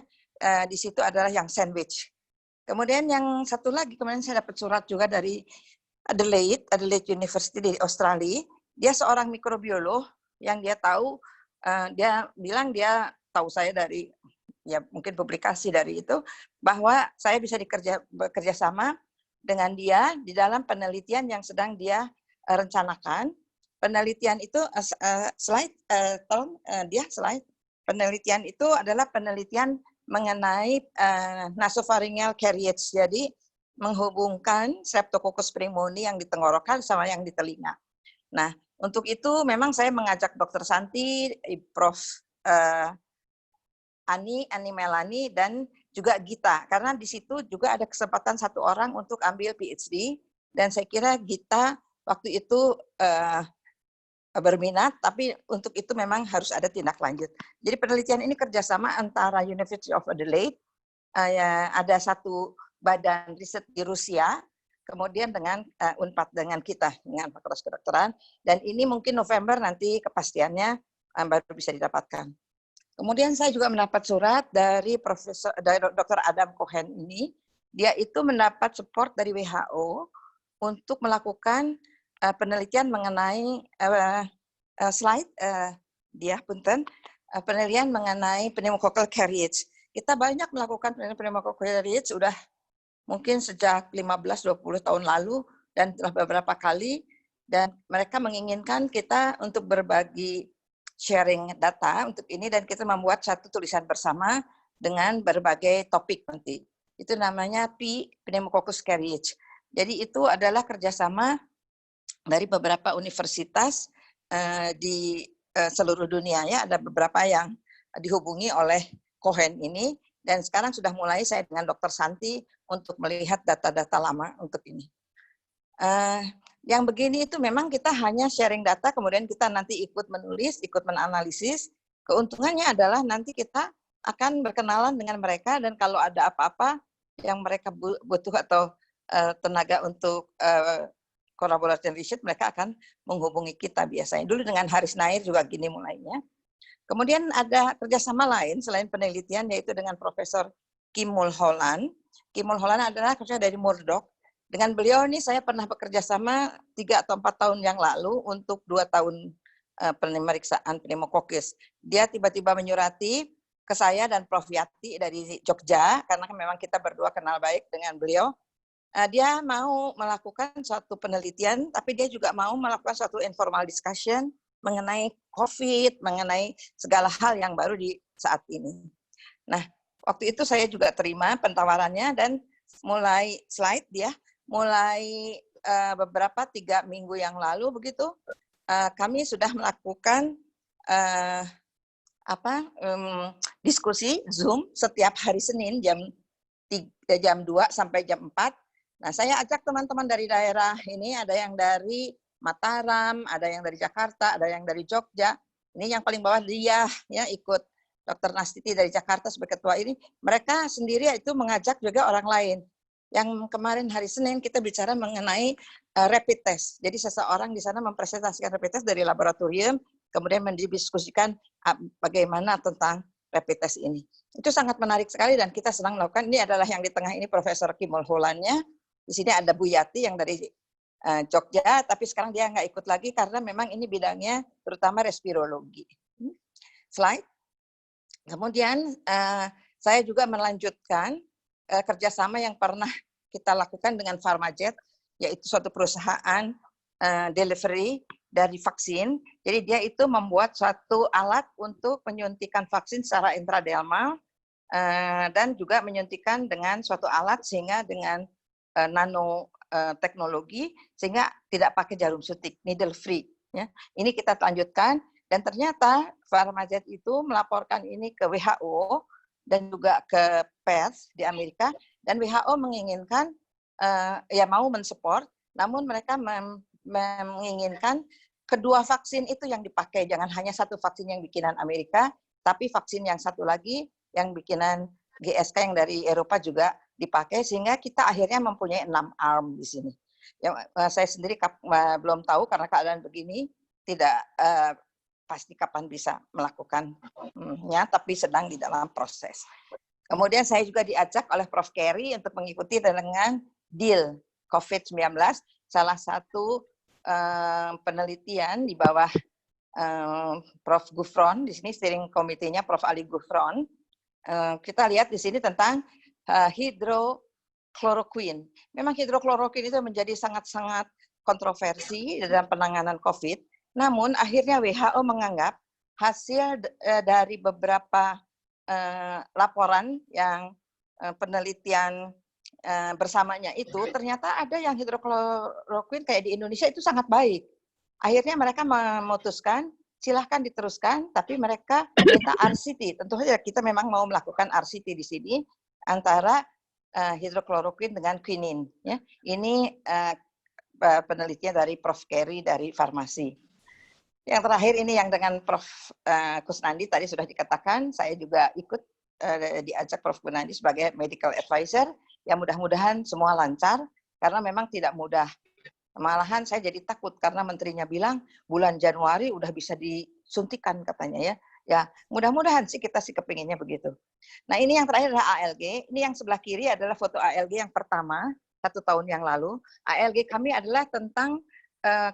Speaker 2: di situ adalah yang sandwich. Kemudian yang satu lagi kemarin saya dapat surat juga dari Adelaide University di Australia. Dia seorang mikrobiolog yang dia tahu, dia bilang dia tahu saya dari ya mungkin publikasi dari itu, bahwa saya bisa bekerja sama dengan dia di dalam penelitian yang sedang dia rencanakan. Penelitian itu slide. Penelitian itu adalah penelitian mengenai nasopharyngeal carriage, jadi menghubungkan Streptococcus pneumoniae yang di tenggorokan sama yang di telinga. Nah, untuk itu memang saya mengajak Dr. Santi, Prof. Ani Melani, dan juga Gita, karena di situ juga ada kesempatan satu orang untuk ambil PhD, dan saya kira Gita waktu itu berminat, tapi untuk itu memang harus ada tindak lanjut. Jadi penelitian ini kerjasama antara University of Adelaide, ada satu badan riset di Rusia, kemudian dengan UNPAD, dengan kita, dengan Fakultas Kedokteran, dan ini mungkin November nanti kepastiannya baru bisa didapatkan. Kemudian saya juga mendapat surat dari Dr. Adam Cohen ini, dia itu mendapat support dari WHO untuk melakukan penelitian mengenai penelitian mengenai pneumococcal carriage. Kita banyak melakukan penelitian pneumococcal carriage sudah mungkin sejak 15-20 tahun lalu dan telah beberapa kali, dan mereka menginginkan kita untuk berbagi sharing data untuk ini, dan kita membuat satu tulisan bersama dengan berbagai topik nanti. Itu namanya Pneumococcus carriage. Jadi itu adalah kerjasama dari beberapa universitas di seluruh dunia ya. Ada beberapa yang dihubungi oleh Cohen ini, dan sekarang sudah mulai saya dengan Dr. Santi untuk melihat data-data lama untuk ini. Yang begini itu memang kita hanya sharing data, kemudian kita nanti ikut menulis, ikut menganalisis. Keuntungannya adalah nanti kita akan berkenalan dengan mereka, dan kalau ada apa-apa yang mereka butuh atau tenaga untuk collaboration research, mereka akan menghubungi kita biasanya. Dulu dengan Haris Nair juga gini mulainya. Kemudian ada kerjasama lain selain penelitian, yaitu dengan Profesor Kim Mulholland. Kim Mulholland adalah kerja dari Murdoch. Dengan beliau ini saya pernah bekerja sama 3 atau 4 tahun yang lalu untuk 2 tahun pemeriksaan pneumococcus. Dia tiba-tiba menyurati ke saya dan Prof. Yati dari Jogja, karena memang kita berdua kenal baik dengan beliau. Dia mau melakukan suatu penelitian, tapi dia juga mau melakukan suatu informal discussion mengenai COVID, mengenai segala hal yang baru di saat ini. Nah, waktu itu saya juga terima pentawarannya, dan mulai beberapa 3 minggu yang lalu begitu, kami sudah melakukan diskusi Zoom setiap hari Senin jam 2 sampai jam 4. Nah, saya ajak teman-teman dari daerah ini, ada yang dari Mataram, ada yang dari Jakarta, ada yang dari Jogja. Ini yang paling bawah dia ya ikut Dr. Nastiti dari Jakarta sebagai ketua ini. Mereka sendiri itu mengajak juga orang lain. Yang kemarin hari Senin kita bicara mengenai rapid test. Jadi seseorang di sana mempresentasikan rapid test dari laboratorium, kemudian mendiskusikan bagaimana tentang rapid test ini. Itu sangat menarik sekali dan kita senang melakukan. Ini adalah yang di tengah ini Profesor Kim Mulholland-nya. Di sini ada Bu Yati yang dari Jogja, tapi sekarang dia nggak ikut lagi karena memang ini bidangnya terutama respirologi. Slide. Kemudian saya juga melanjutkan kerjasama yang pernah kita lakukan dengan Pharmajet, yaitu suatu perusahaan delivery dari vaksin. Jadi dia itu membuat suatu alat untuk menyuntikan vaksin secara intradermal dan juga menyuntikan dengan suatu alat sehingga dengan nano teknologi sehingga tidak pakai jarum suntik, needle free. Ya. Ini kita lanjutkan dan ternyata Pharmajet itu melaporkan ini ke WHO dan juga ke PES di Amerika dan WHO menginginkan ya mau mensupport, namun mereka menginginkan kedua vaksin itu yang dipakai, jangan hanya satu vaksin yang bikinan Amerika, tapi vaksin yang satu lagi yang bikinan GSK yang dari Eropa juga dipakai, sehingga kita akhirnya mempunyai 6 arm di sini. Yang saya sendiri belum tahu karena keadaan begini, tidak pasti kapan bisa melakukannya, tapi sedang di dalam proses. Kemudian saya juga diajak oleh Prof. Kerry untuk mengikuti dengan deal COVID-19, salah satu penelitian di bawah Prof. Gufron, di sini steering komitinya Prof. Ali Gufron. Kita lihat di sini tentang hidrokloroquine. Memang hidrokloroquine itu menjadi sangat-sangat kontroversi dalam penanganan COVID. Namun akhirnya WHO menganggap hasil dari beberapa laporan yang penelitian bersamanya itu ternyata ada yang hidrokloroquine kayak di Indonesia itu sangat baik. Akhirnya mereka memutuskan silahkan diteruskan, tapi mereka minta RCT. Tentu saja kita memang mau melakukan RCT di sini antara hidrokloroquine dengan quinine. Ya. Ini penelitian dari Prof. Kerry dari farmasi. Yang terakhir ini yang dengan Prof. Kusnandi tadi sudah dikatakan, saya juga ikut diajak Prof. Kusnandi sebagai medical advisor. Ya mudah-mudahan semua lancar, karena memang tidak mudah. Malahan saya jadi takut karena menterinya bilang bulan Januari udah bisa disuntikan katanya ya. Ya mudah-mudahan sih kita sih kepinginnya begitu. Nah ini yang terakhir adalah ALG. Ini yang sebelah kiri adalah foto ALG yang pertama 1 tahun yang lalu. ALG kami adalah tentang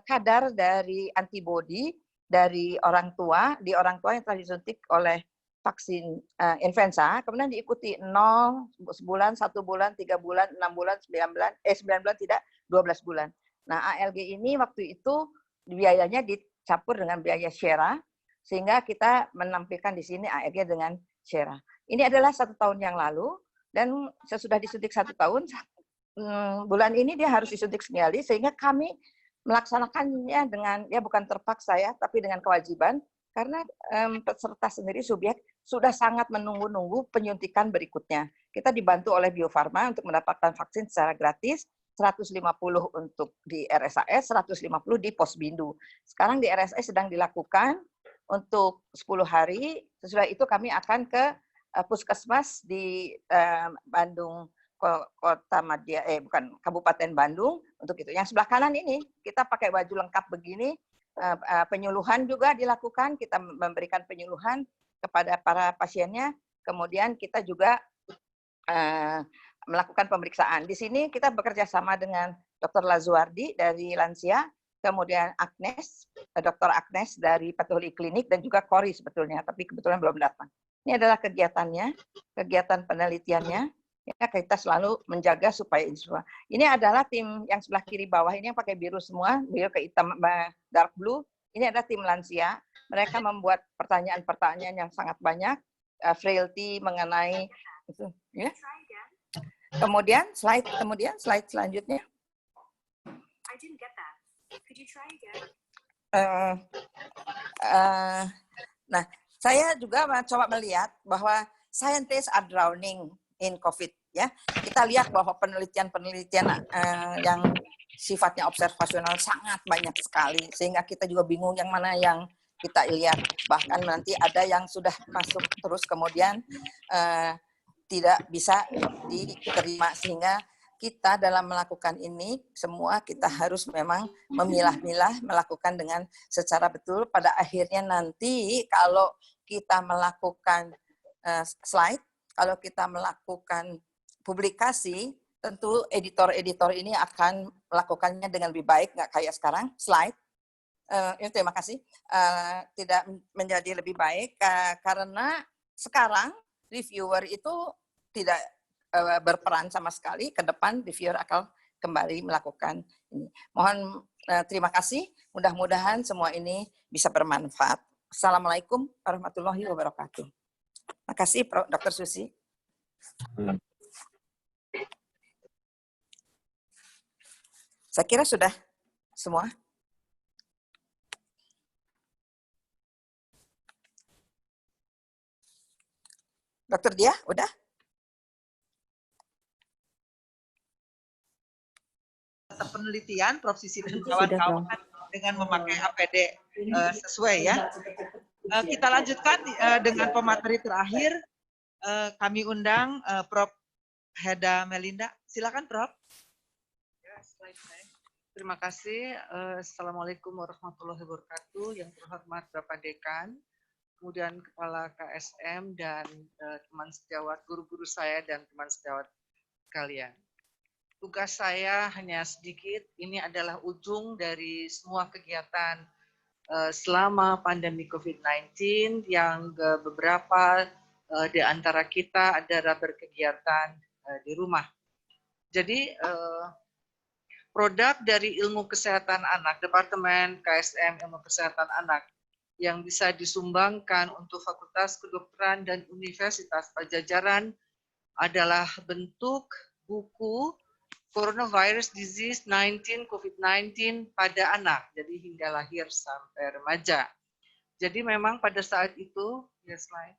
Speaker 2: kadar dari antibodi dari orang tua, di orang tua yang telah disuntik oleh vaksin influenza, kemudian diikuti 0, sebulan, 1 bulan, 3 bulan, 6 bulan, 9 bulan tidak, 12 bulan. Nah, ALG ini waktu itu biayanya dicampur dengan biaya Shera, sehingga kita menampilkan di sini ALG dengan Shera. Ini adalah 1 tahun yang lalu, dan sesudah disuntik 1 tahun, bulan ini dia harus disuntik sekali, sehingga kami melaksanakannya dengan, ya bukan terpaksa ya, tapi dengan kewajiban, karena peserta sendiri subjek sudah sangat menunggu-nunggu penyuntikan berikutnya. Kita dibantu oleh Bio Farma untuk mendapatkan vaksin secara gratis, 150 untuk di RSAS, 150 di Posbindu. Sekarang di RSAS sedang dilakukan untuk 10 hari, sesudah itu kami akan ke Puskesmas di Bandung, Kota Madya, bukan Kabupaten Bandung, untuk itu. Yang sebelah kanan ini, kita pakai baju lengkap begini, penyuluhan juga dilakukan, kita memberikan penyuluhan kepada para pasiennya, kemudian kita juga melakukan pemeriksaan. Di sini kita bekerja sama dengan Dr. Lazuardi dari Lansia, kemudian Agnes, Dr. Agnes dari Patologi Klinik, dan juga Kori sebetulnya, tapi kebetulan belum datang. Ini adalah kegiatannya, kegiatan penelitiannya. Ya, kita selalu menjaga supaya insya. Ini adalah tim yang sebelah kiri bawah ini yang pakai biru semua, biru ke hitam dark blue. Ini adalah tim lansia. Mereka membuat pertanyaan-pertanyaan yang sangat banyak, frailty mengenai itu. Ya. Kemudian slide selanjutnya. Nah, saya juga mencoba melihat bahwa scientists are drowning in COVID, ya. Kita lihat bahwa penelitian-penelitian yang sifatnya observasional sangat banyak sekali, sehingga kita juga bingung yang mana yang kita lihat. Bahkan nanti ada yang sudah masuk terus kemudian tidak bisa diterima, sehingga kita dalam melakukan ini semua kita harus memang memilah-milah, melakukan dengan secara betul. Pada akhirnya nanti kalau kita melakukan slide, kalau kita melakukan publikasi, tentu editor-editor ini akan melakukannya dengan lebih baik, nggak kayak sekarang, slide. Terima kasih. Tidak menjadi lebih baik, karena sekarang reviewer itu tidak berperan sama sekali, ke depan reviewer akan kembali melakukan ini. Mohon Terima kasih. Mudah-mudahan semua ini bisa bermanfaat. Assalamualaikum warahmatullahi wabarakatuh. Terima kasih, Dr. Susi. Saya kira sudah semua. Dokter Dia, udah?
Speaker 1: Penelitian Prof. Sisi dan kawan-kawan dengan memakai APD sesuai ya. Kita lanjutkan dengan pemateri terakhir. Kami undang Prof. Heda Melinda. Silakan Prof.
Speaker 7: Terima kasih. Assalamualaikum warahmatullahi wabarakatuh. Yang terhormat Bapak Dekan, kemudian Kepala KSM dan teman sejawat, guru-guru saya dan teman sejawat kalian. Tugas saya hanya sedikit, ini adalah ujung dari semua kegiatan selama pandemi COVID-19 yang beberapa di antara kita adalah berkegiatan di rumah. Jadi produk dari ilmu kesehatan anak, Departemen KSM Ilmu Kesehatan Anak, yang bisa disumbangkan untuk Fakultas Kedokteran dan Universitas Pajajaran adalah bentuk buku Coronavirus Disease 19 COVID-19 pada anak, jadi hingga lahir sampai remaja. Jadi memang pada saat itu, ya slide,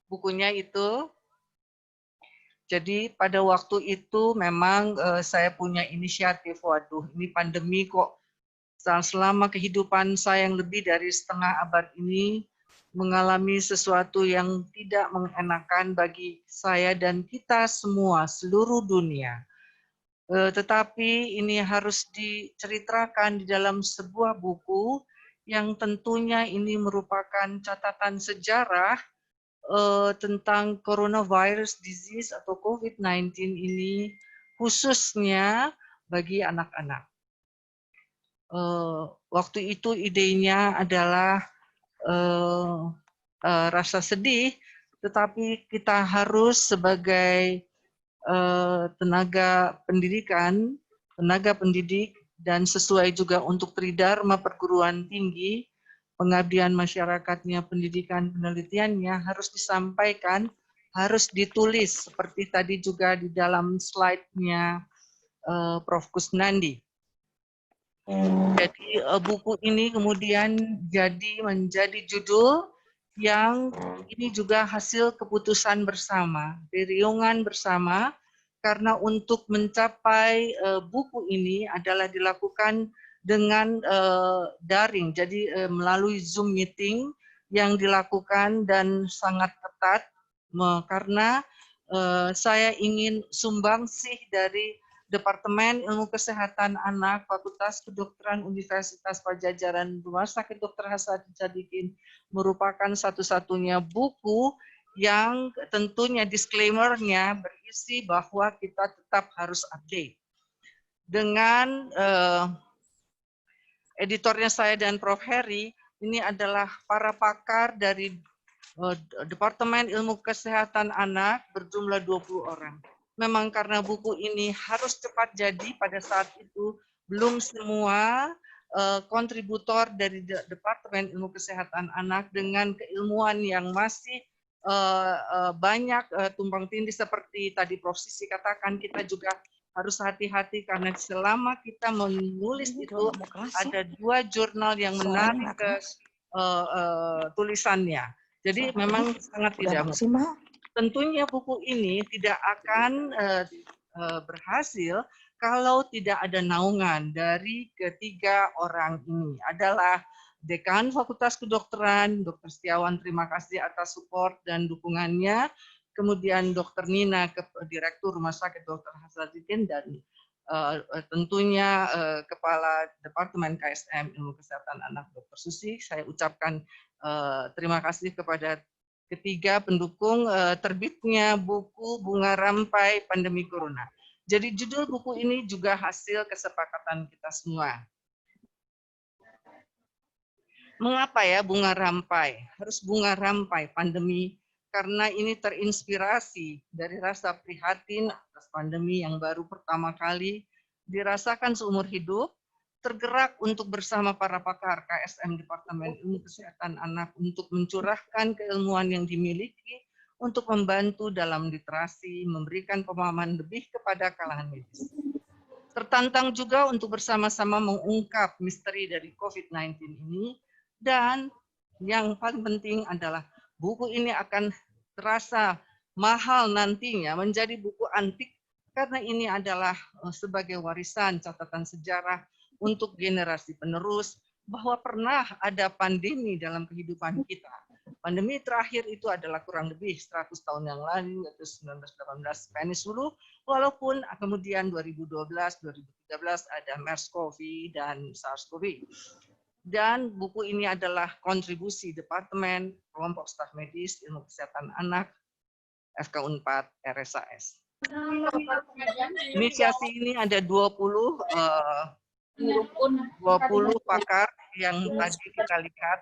Speaker 7: bukunya itu. Jadi pada waktu itu memang saya punya inisiatif, waduh ini pandemi kok selama kehidupan saya yang lebih dari setengah abad ini mengalami sesuatu yang tidak mengenakan bagi saya dan kita semua, seluruh dunia. Tetapi ini harus diceritakan di dalam sebuah buku yang tentunya ini merupakan catatan sejarah tentang coronavirus disease atau COVID-19 ini khususnya bagi anak-anak. Waktu itu idenya adalah rasa sedih, tetapi kita harus sebagai tenaga pendidikan, tenaga pendidik, dan sesuai juga untuk tridharma perguruan tinggi, pengabdian masyarakatnya, pendidikan, penelitiannya harus disampaikan, harus ditulis seperti tadi juga di dalam slide-nya Prof. Kusnandi. Jadi buku ini kemudian menjadi judul yang ini juga hasil keputusan bersama, diriungan bersama, karena untuk mencapai buku ini adalah dilakukan dengan daring, jadi melalui Zoom meeting yang dilakukan dan sangat ketat karena saya ingin sumbangsih dari Departemen Ilmu Kesehatan Anak Fakultas Kedokteran Universitas Pajajaran Rumah Sakit Dr. Hasanuddin Sadikin merupakan satu-satunya buku yang tentunya disclaimer-nya berisi bahwa kita tetap harus update. Dengan editornya saya dan Prof. Heri, ini adalah para pakar dari Departemen Ilmu Kesehatan Anak berjumlah 20 orang. Memang karena buku ini harus cepat jadi pada saat itu, belum semua kontributor dari Departemen Ilmu Kesehatan Anak dengan keilmuan yang masih banyak tumpang tindih seperti tadi Prof. Sisi katakan, kita juga harus hati-hati karena selama kita menulis itu ada 2 jurnal yang menarik ke tulisannya. Jadi memang sangat tidak mudah. Tentunya buku ini tidak akan berhasil kalau tidak ada naungan dari ketiga orang ini. Adalah Dekan Fakultas Kedokteran, Dr. Setiawan, terima kasih atas support dan dukungannya. Kemudian Dr. Nina, Direktur Rumah Sakit Dr. Hasanuddin, dan tentunya Kepala Departemen KSM Ilmu Kesehatan Anak Dr. Susi. Saya ucapkan terima kasih kepada ketiga pendukung terbitnya buku Bunga Rampai Pandemi Corona. Jadi judul buku ini juga hasil kesepakatan kita semua. Mengapa ya bunga rampai? Harus bunga rampai pandemi, karena ini terinspirasi dari rasa prihatin atas pandemi yang baru pertama kali dirasakan seumur hidup, tergerak untuk bersama para pakar KSM Departemen Ilmu Kesehatan Anak untuk mencurahkan keilmuan yang dimiliki untuk membantu dalam literasi, memberikan pemahaman lebih kepada kalangan medis. Tertantang juga untuk bersama-sama mengungkap misteri dari COVID-19 ini, dan yang paling penting adalah buku ini akan terasa mahal nantinya menjadi buku antik karena ini adalah sebagai warisan catatan sejarah untuk generasi penerus bahwa pernah ada pandemi dalam kehidupan kita. Pandemi terakhir itu adalah kurang lebih 100 tahun yang lalu, yaitu 1918 Spanish flu, walaupun kemudian 2012, 2013 ada MERS-CoV dan SARS-CoV. Dan buku ini adalah kontribusi Departemen Kelompok Staf Medis Ilmu Kesehatan Anak FK4 RSAS. Inisiasi ini ada 20 pakar yang tadi kita lihat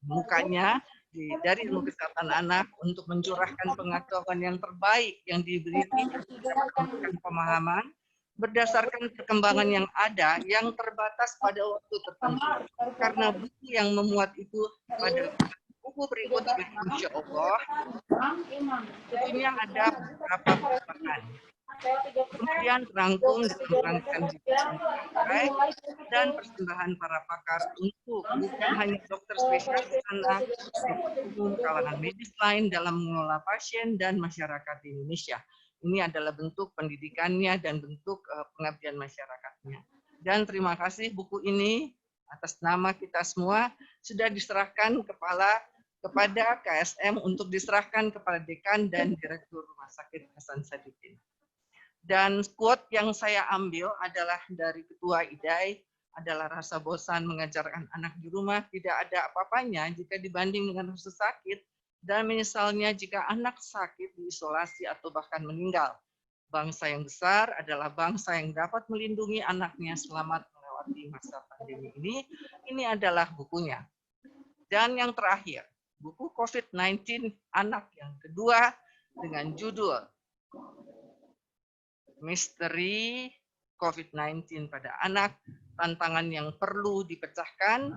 Speaker 7: mukanya dari ilmu kesehatan anak untuk mencurahkan pengetahuan yang terbaik yang diberikan memberikan pemahaman berdasarkan perkembangan yang ada yang terbatas pada waktu tertentu. Karena buku yang memuat itu pada buku berikutnya, insya Allah, tentunya ada beberapa perubahan. Kemudian rangkum dengan rangkaian dan persembahan para pakar untuk bukan hanya dokter spesialis anak, umum kalangan medis lain dalam mengelola pasien dan masyarakat di Indonesia. Ini adalah bentuk pendidikannya dan bentuk pengabdian masyarakatnya. Dan terima kasih buku ini atas nama kita semua sudah diserahkan kepada KSM untuk diserahkan kepada dekan dan direktur Rumah Sakit Hasan Sadikin. Dan quote yang saya ambil adalah dari Ketua IDAI, adalah rasa bosan mengajarkan anak di rumah tidak ada apa-apanya jika dibanding dengan rasa sakit, dan menyesalnya jika anak sakit diisolasi atau bahkan meninggal. Bangsa yang besar adalah bangsa yang dapat melindungi anaknya selamat melewati masa pandemi ini. Ini adalah bukunya. Dan yang terakhir, buku COVID-19 anak yang kedua dengan judul Misteri COVID-19 pada anak, tantangan yang perlu dipecahkan,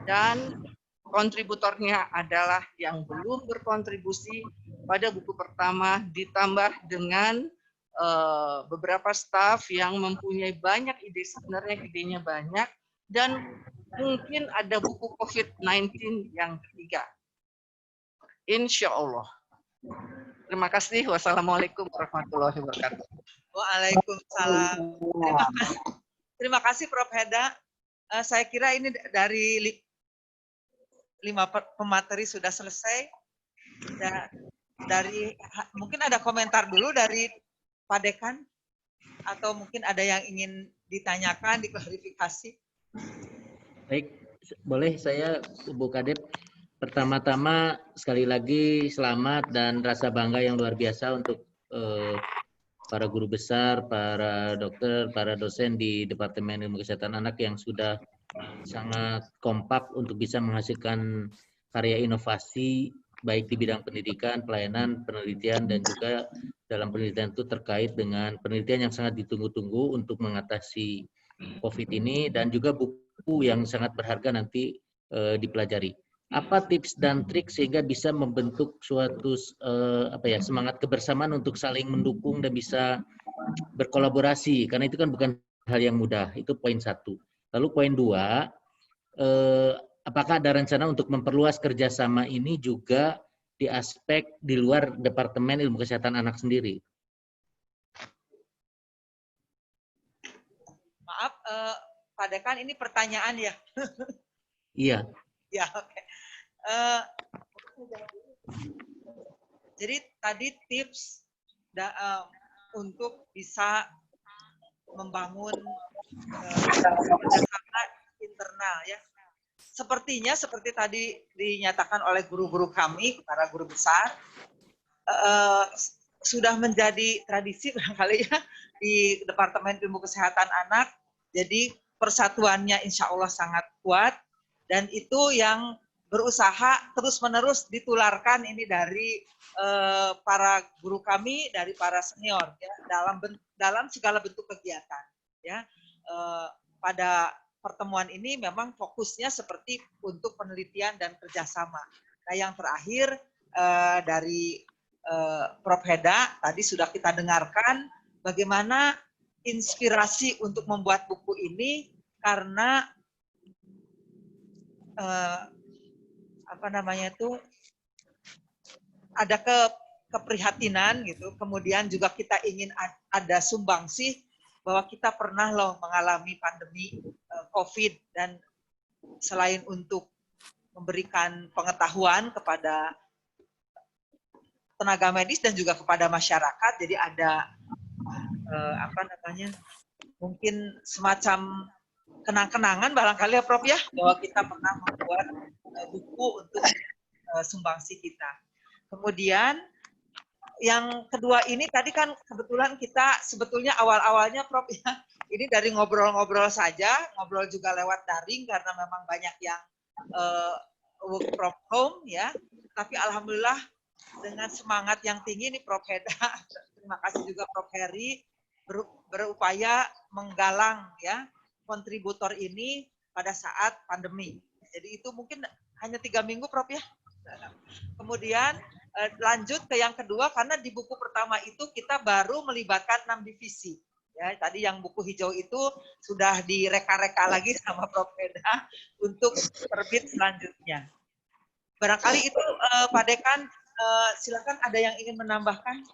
Speaker 7: dan kontributornya adalah yang belum berkontribusi pada buku pertama ditambah dengan beberapa staf yang mempunyai banyak ide, sebenarnya idenya banyak, dan mungkin ada buku COVID-19 yang ketiga. Insya Allah. Terima kasih. Wassalamualaikum warahmatullahi wabarakatuh.
Speaker 1: Waalaikumsalam. Terima kasih Prof. Heda. Saya kira ini dari 5 pemateri sudah selesai. Dari mungkin ada komentar dulu dari Pak Dekan, atau mungkin ada yang ingin ditanyakan, diklarifikasi.
Speaker 8: Baik, boleh saya Bu Kadep. Pertama-tama sekali lagi selamat dan rasa bangga yang luar biasa untuk para guru besar, para dokter, para dosen di Departemen Ilmu Kesehatan Anak yang sudah sangat kompak untuk bisa menghasilkan karya inovasi baik di bidang pendidikan, pelayanan, penelitian, dan juga dalam penelitian itu terkait dengan penelitian yang sangat ditunggu-tunggu untuk mengatasi COVID ini, dan juga buku yang sangat berharga nanti dipelajari. Apa tips dan trik sehingga bisa membentuk suatu semangat kebersamaan untuk saling mendukung dan bisa berkolaborasi, karena itu kan bukan hal yang mudah. Itu poin 1. Lalu poin 2, apakah ada rencana untuk memperluas kerjasama ini juga di aspek di luar Departemen Ilmu Kesehatan Anak sendiri?
Speaker 1: Maaf, Pak Dekan, ini pertanyaan ya?
Speaker 8: Iya.
Speaker 1: Ya, oke. Jadi tadi tips untuk bisa membangun kerjasama internal ya. Sepertinya seperti tadi dinyatakan oleh guru-guru kami, para guru besar, sudah menjadi tradisi barangkali ya di Departemen Ilmu Kesehatan Anak. Jadi persatuannya insya Allah sangat kuat, dan itu yang berusaha terus-menerus ditularkan ini dari para guru kami, dari para senior ya, dalam segala bentuk kegiatan ya. Pada pertemuan ini memang fokusnya seperti untuk penelitian dan kerjasama. Nah, yang terakhir dari Prof. Heda tadi sudah kita dengarkan bagaimana inspirasi untuk membuat buku ini karena ada keprihatinan gitu. Kemudian juga kita ingin ada sumbangsih bahwa kita pernah loh mengalami pandemi COVID, dan selain untuk memberikan pengetahuan kepada tenaga medis dan juga kepada masyarakat, jadi ada mungkin semacam kenang-kenangan barangkali ya Prof ya, bahwa kita pernah membuat buku untuk sumbangsi kita. Kemudian yang kedua ini tadi kan kebetulan kita sebetulnya awal-awalnya Prof ya, ini dari ngobrol-ngobrol saja, ngobrol juga lewat daring karena memang banyak yang work from home ya, tapi alhamdulillah dengan semangat yang tinggi nih Prof Heda, terima kasih juga Prof Heri berupaya menggalang ya kontributor ini pada saat pandemi. Jadi itu mungkin hanya 3 minggu Prof ya. Kemudian lanjut ke yang kedua, karena di buku pertama itu kita baru melibatkan 6 divisi. Ya, tadi yang buku hijau itu sudah direka-reka lagi sama Prof Heda untuk terbit selanjutnya. Barangkali itu Pak Dekan, silakan ada yang ingin menambahkan?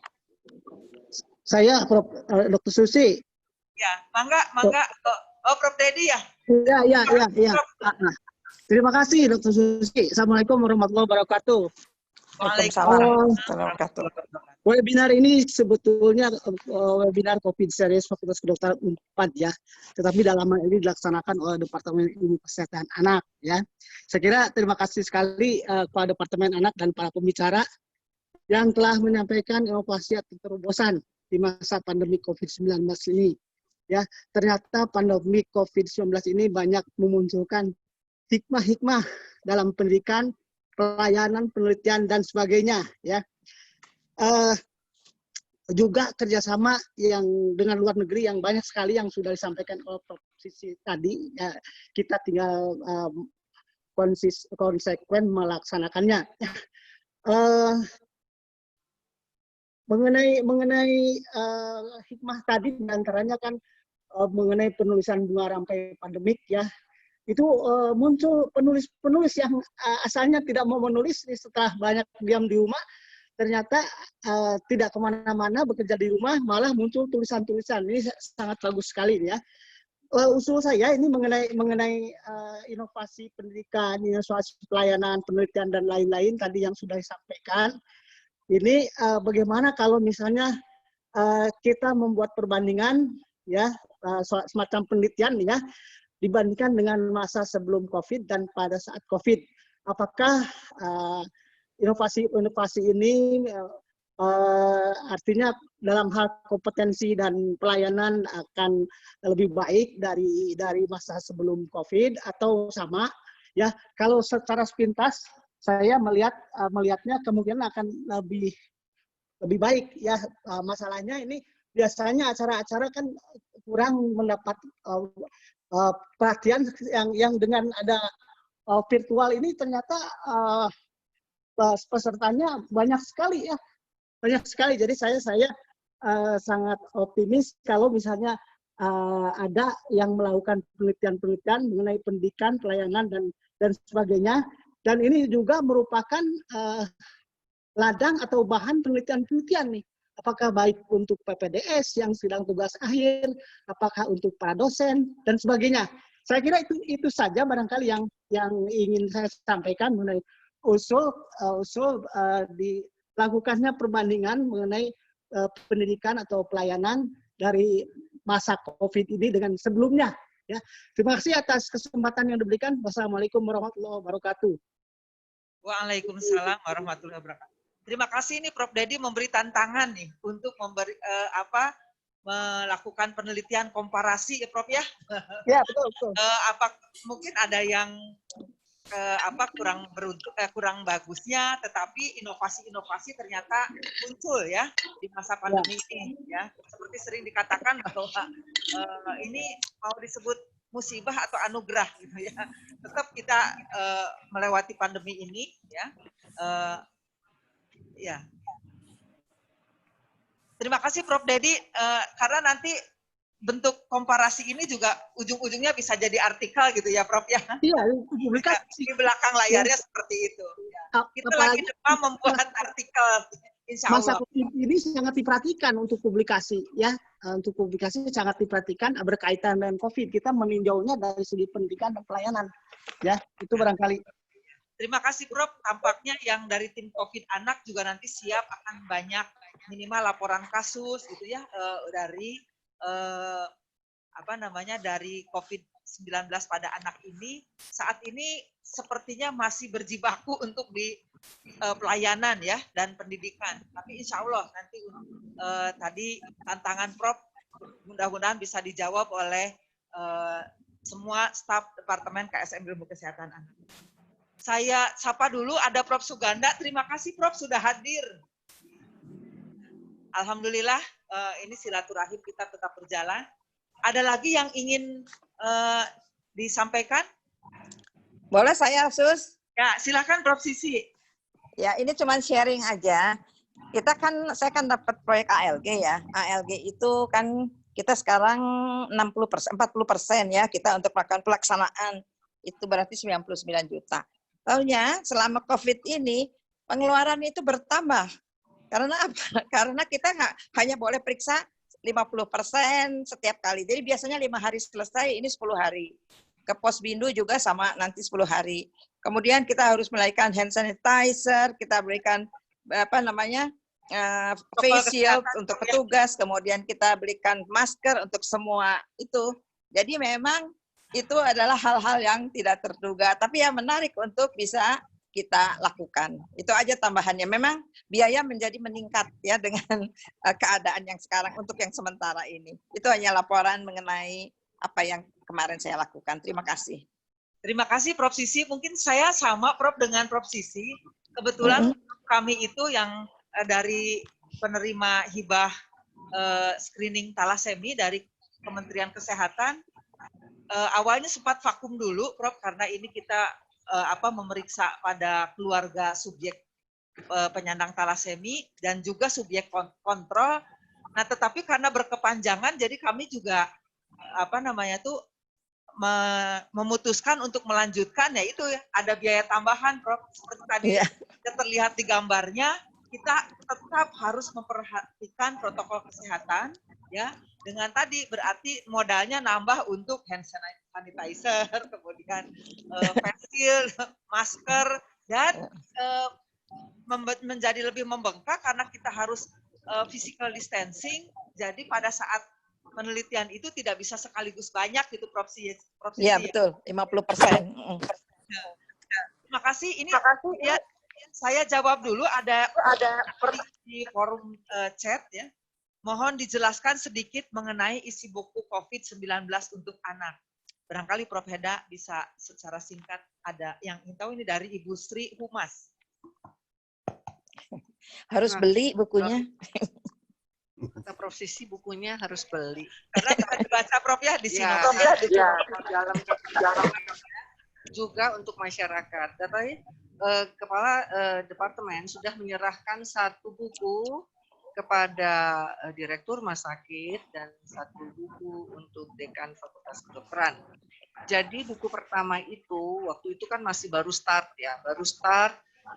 Speaker 9: Saya Prof. Dr. Susi.
Speaker 1: Ya, mangga. Oh, Prof Dedi ya?
Speaker 9: Ya. Terima kasih Dr. Susi. Assalamualaikum warahmatullahi wabarakatuh.
Speaker 2: Waalaikumsalam warahmatullahi wabarakatuh.
Speaker 9: Webinar ini sebetulnya webinar COVID series Fakultas Kedokteran Unpad ya, tetapi dalam hal ini dilaksanakan oleh Departemen Ilmu Kesehatan Anak ya. Saya kira terima kasih sekali kepada Departemen Anak dan para pembicara yang telah menyampaikan inovasi atau terobosan di masa pandemi COVID-19 ini. Ya, ternyata pandemi COVID-19 ini banyak memunculkan hikmah-hikmah dalam pendidikan, pelayanan, penelitian dan sebagainya. Ya, juga kerjasama yang dengan luar negeri yang banyak sekali yang sudah disampaikan oleh Prof. Sisi tadi. Ya, kita tinggal konsekuen melaksanakannya. Mengenai hikmah tadi diantaranya kan mengenai penulisan bunga rampai pandemik ya, itu muncul penulis-penulis yang asalnya tidak mau menulis, setelah banyak diam di rumah ternyata tidak kemana-mana, bekerja di rumah malah muncul tulisan-tulisan. Ini sangat bagus sekali ya. Usul saya ini mengenai inovasi pendidikan, inovasi pelayanan, penelitian dan lain-lain tadi yang sudah disampaikan. Ini bagaimana kalau misalnya kita membuat perbandingan ya, semacam penelitian ya, dibandingkan dengan masa sebelum COVID dan pada saat COVID. Apakah inovasi ini artinya dalam hal kompetensi dan pelayanan akan lebih baik dari masa sebelum COVID atau sama? Ya, kalau secara sepintas saya melihatnya kemungkinan akan lebih baik ya. Masalahnya ini biasanya acara-acara kan kurang mendapat perhatian yang dengan ada virtual ini ternyata pesertanya banyak sekali ya, banyak sekali. Jadi saya sangat optimis kalau misalnya ada yang melakukan penelitian-penelitian mengenai pendidikan, pelayanan dan sebagainya. Dan ini juga merupakan ladang atau bahan penelitian-penelitian nih. Apakah baik untuk PPDS yang sedang tugas akhir, apakah untuk para dosen, dan sebagainya. Saya kira itu saja barangkali yang ingin saya sampaikan mengenai usul dilakukannya perbandingan mengenai pendidikan atau pelayanan dari masa COVID ini dengan sebelumnya. Ya, terima kasih atas kesempatan yang diberikan. Wassalamualaikum warahmatullahi wabarakatuh.
Speaker 1: Waalaikumsalam warahmatullahi wabarakatuh. Terima kasih nih Prof. Dedi memberi tantangan nih untuk melakukan penelitian komparasi ya Prof ya.
Speaker 9: Ya betul.
Speaker 1: Mungkin ada yang kurang bagusnya, tetapi inovasi-inovasi ternyata muncul ya di masa pandemi ini ya. Seperti sering dikatakan bahwa ini mau disebut musibah atau anugerah gitu ya. Tetap kita melewati pandemi ini ya. Ya. Terima kasih Prof. Dedi, karena nanti bentuk komparasi ini juga ujung-ujungnya bisa jadi artikel gitu ya Prof ya.
Speaker 9: Iya, publikasi.
Speaker 1: Di belakang layarnya seperti itu. Ya. Kita lagi demam membuat artikel, insya
Speaker 9: Masa
Speaker 1: Allah.
Speaker 9: COVID ini sangat diperhatikan untuk publikasi ya. Untuk publikasi sangat diperhatikan berkaitan dengan COVID. Kita meninjaunya dari segi pendidikan dan pelayanan. Ya, itu barangkali.
Speaker 1: Terima kasih Prof. Tampaknya yang dari tim COVID anak juga nanti siap akan banyak minimal laporan kasus gitu ya dari dari COVID-19 pada anak ini. Saat ini sepertinya masih berjibaku untuk di pelayanan ya dan pendidikan. Tapi insya Allah nanti tadi tantangan Prof mudah-mudahan bisa dijawab oleh semua staf Departemen KSM Ilmu Kesehatan Anak. Saya sapa dulu, ada Prof. Suganda. Terima kasih Prof. sudah hadir. Alhamdulillah, ini silaturahim kita tetap berjalan. Ada lagi yang ingin disampaikan?
Speaker 2: Boleh saya, Sus?
Speaker 1: Ya, silakan Prof. Sisi.
Speaker 2: Ya, ini cuma sharing aja. Saya kan dapat proyek ALG ya. ALG itu kan kita sekarang 40% ya kita untuk melakukan pelaksanaan. Itu berarti 99 juta. Tahunya selama COVID ini pengeluaran itu bertambah. Karena apa? Karena kita hanya boleh periksa 50% setiap kali. Jadi biasanya 5 hari selesai, ini 10 hari. Ke Posbindu juga sama nanti 10 hari. Kemudian kita harus melakukan hand sanitizer, kita berikan face shield untuk petugas, kemudian kita berikan masker untuk semua itu. Jadi memang itu adalah hal-hal yang tidak terduga, tapi yang menarik untuk bisa kita lakukan. Itu aja tambahannya. Memang biaya menjadi meningkat ya dengan keadaan yang sekarang untuk yang sementara ini. Itu hanya laporan mengenai apa yang kemarin saya lakukan. Terima kasih.
Speaker 1: Terima kasih Prof. Sisi. Mungkin saya sama Prof dengan Prof. Sisi. Kebetulan kami itu yang dari penerima hibah screening talasemi dari Kementerian Kesehatan, awalnya sempat vakum dulu Prof, karena ini kita memeriksa pada keluarga subjek penyandang talasemi dan juga subjek kontrol. Nah, tetapi karena berkepanjangan, jadi kami juga memutuskan untuk melanjutkan, yaitu ada biaya tambahan, Prof. Seperti tadi terlihat di gambarnya, kita tetap harus memperhatikan protokol kesehatan, ya. Dengan tadi berarti modalnya nambah untuk hand sanitizer, kemudian face shield, masker, dan menjadi lebih membengkak karena kita harus physical distancing. Jadi pada saat penelitian itu tidak bisa sekaligus banyak gitu, Prof.
Speaker 2: Iya, betul, 50%.
Speaker 1: Terima kasih. Ini ya, saya jawab dulu, ada di forum chat ya. Mohon dijelaskan sedikit mengenai isi buku COVID-19 untuk anak. Barangkali Prof. Heda bisa secara singkat, ada yang ingin tahu ini dari Ibu Sri Humas.
Speaker 2: Harus beli bukunya.
Speaker 7: Kata Prof. Sisi bukunya harus beli.
Speaker 1: Karena bisa dibaca Prof ya di sini.
Speaker 7: Juga untuk masyarakat. Tadi Kepala Departemen sudah menyerahkan satu buku kepada Direktur Rumah Sakit dan satu buku untuk Dekan Fakultas Kedokteran. Jadi buku pertama itu, waktu itu kan masih baru start ya,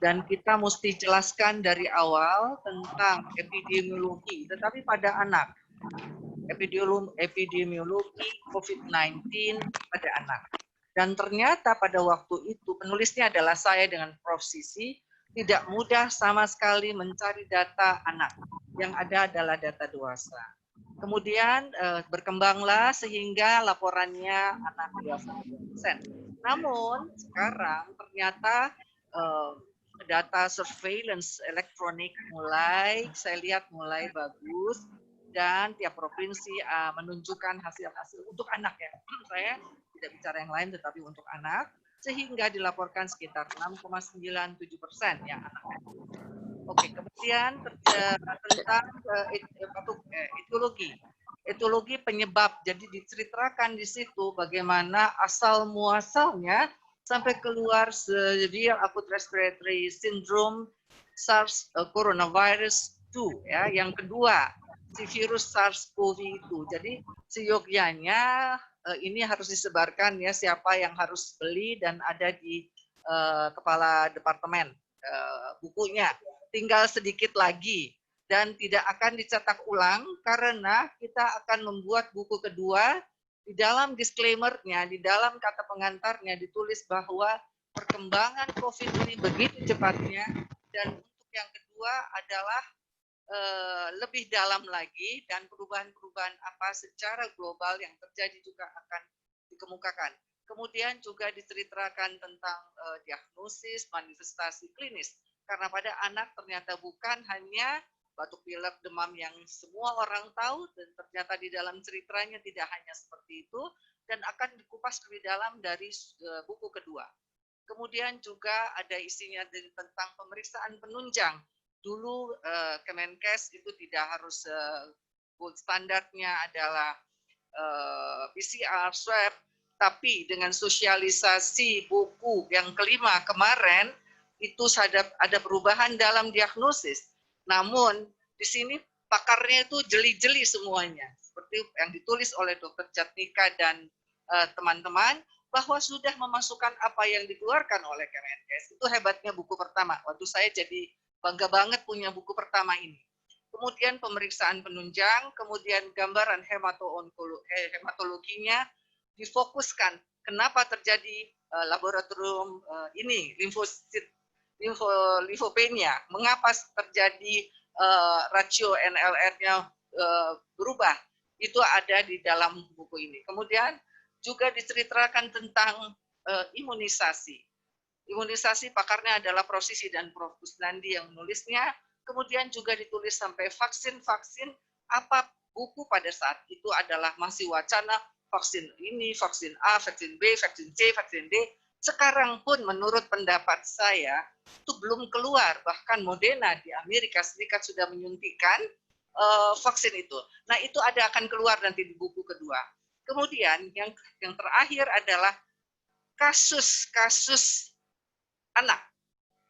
Speaker 7: dan kita mesti jelaskan dari awal tentang epidemiologi, tetapi pada anak. Epidemiologi COVID-19 pada anak. Dan ternyata pada waktu itu, penulisnya adalah saya dengan Prof. Sisi, tidak mudah sama sekali mencari data anak. Yang ada adalah data dewasa. Kemudian berkembanglah sehingga laporannya anak dewasa 20%. Namun sekarang ternyata data surveillance elektronik saya lihat mulai bagus, dan tiap provinsi menunjukkan hasil-hasil untuk anak ya. Saya tidak bicara yang lain tetapi untuk anak. sehingga dilaporkan sekitar 6,97% yang anak. Oke, kemudian tentang etiologi. Etiologi penyebab, jadi diceritakan di situ bagaimana asal muasalnya sampai keluar severe acute respiratory syndrome SARS coronavirus 2 ya. Yang kedua, si virus SARS-CoV itu. Jadi seyogyanya ini harus disebarkan ya, siapa yang harus beli dan ada di kepala departemen bukunya. Tinggal sedikit lagi dan tidak akan dicetak ulang karena kita akan membuat buku kedua. Di dalam disclaimer-nya, di dalam kata pengantarnya ditulis bahwa perkembangan COVID ini begitu cepatnya, dan untuk yang kedua adalah lebih dalam lagi dan perubahan-perubahan apa secara global yang terjadi juga akan dikemukakan. Kemudian juga diceritakan tentang diagnosis, manifestasi klinis. Karena pada anak ternyata bukan hanya batuk pilek, demam yang semua orang tahu, dan ternyata di dalam ceritanya tidak hanya seperti itu, dan akan dikupas lebih dalam dari buku kedua. Kemudian juga ada isinya tentang pemeriksaan penunjang. Dulu Kemenkes itu tidak harus gold standarnya adalah PCR, swab, tapi dengan sosialisasi buku yang kelima kemarin, itu ada perubahan dalam diagnosis. Namun di sini pakarnya itu jeli-jeli semuanya, seperti yang ditulis oleh Dr. Jatnika dan teman-teman, bahwa sudah memasukkan apa yang dikeluarkan oleh Kemenkes. Itu hebatnya buku pertama. Waktu saya jadi bangga banget punya buku pertama ini. Kemudian pemeriksaan penunjang, kemudian gambaran hematologinya difokuskan. Kenapa terjadi laboratorium ini, limfopenia, mengapa terjadi rasio NLR-nya berubah. Itu ada di dalam buku ini. Kemudian juga diceritakan tentang imunisasi. Imunisasi pakarnya adalah Prosisi dan Prof. Kusnandi yang menulisnya. Kemudian juga ditulis sampai vaksin-vaksin, apa buku pada saat itu adalah masih wacana vaksin ini, vaksin A, vaksin B, vaksin C, vaksin D. Sekarang pun menurut pendapat saya itu belum keluar. Bahkan Moderna di Amerika Serikat sudah menyuntikkan vaksin itu. Nah itu akan keluar nanti di buku kedua. Kemudian yang terakhir adalah kasus anak.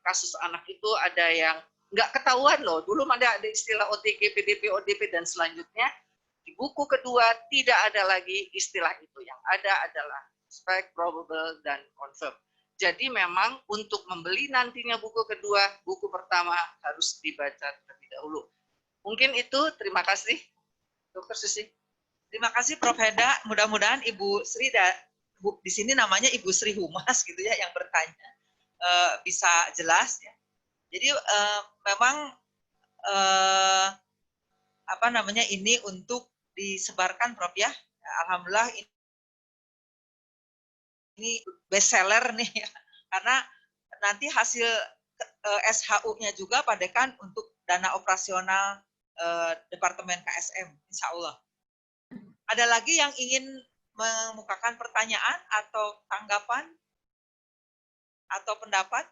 Speaker 7: Kasus anak itu ada yang nggak ketahuan loh. Dulu ada istilah OTG, PDP, ODP, dan selanjutnya. Di buku kedua tidak ada lagi istilah itu. Yang ada adalah suspect, probable, dan confirm. Jadi memang untuk membeli nantinya buku kedua, buku pertama harus dibaca terlebih dahulu. Mungkin itu, terima kasih. Dr. Susi.
Speaker 1: Terima kasih Prof. Heda. Mudah-mudahan Ibu Sri, di sini namanya Ibu Sri Humas gitu ya, yang bertanya bisa jelas ya. Jadi memang ini untuk disebarkan Prof ya. Alhamdulillah ini best seller nih ya. Karena nanti hasil SHU-nya juga Pak Dekan untuk dana operasional Departemen KSM, insya Allah. Ada lagi yang ingin mengemukakan pertanyaan atau tanggapan atau pendapat?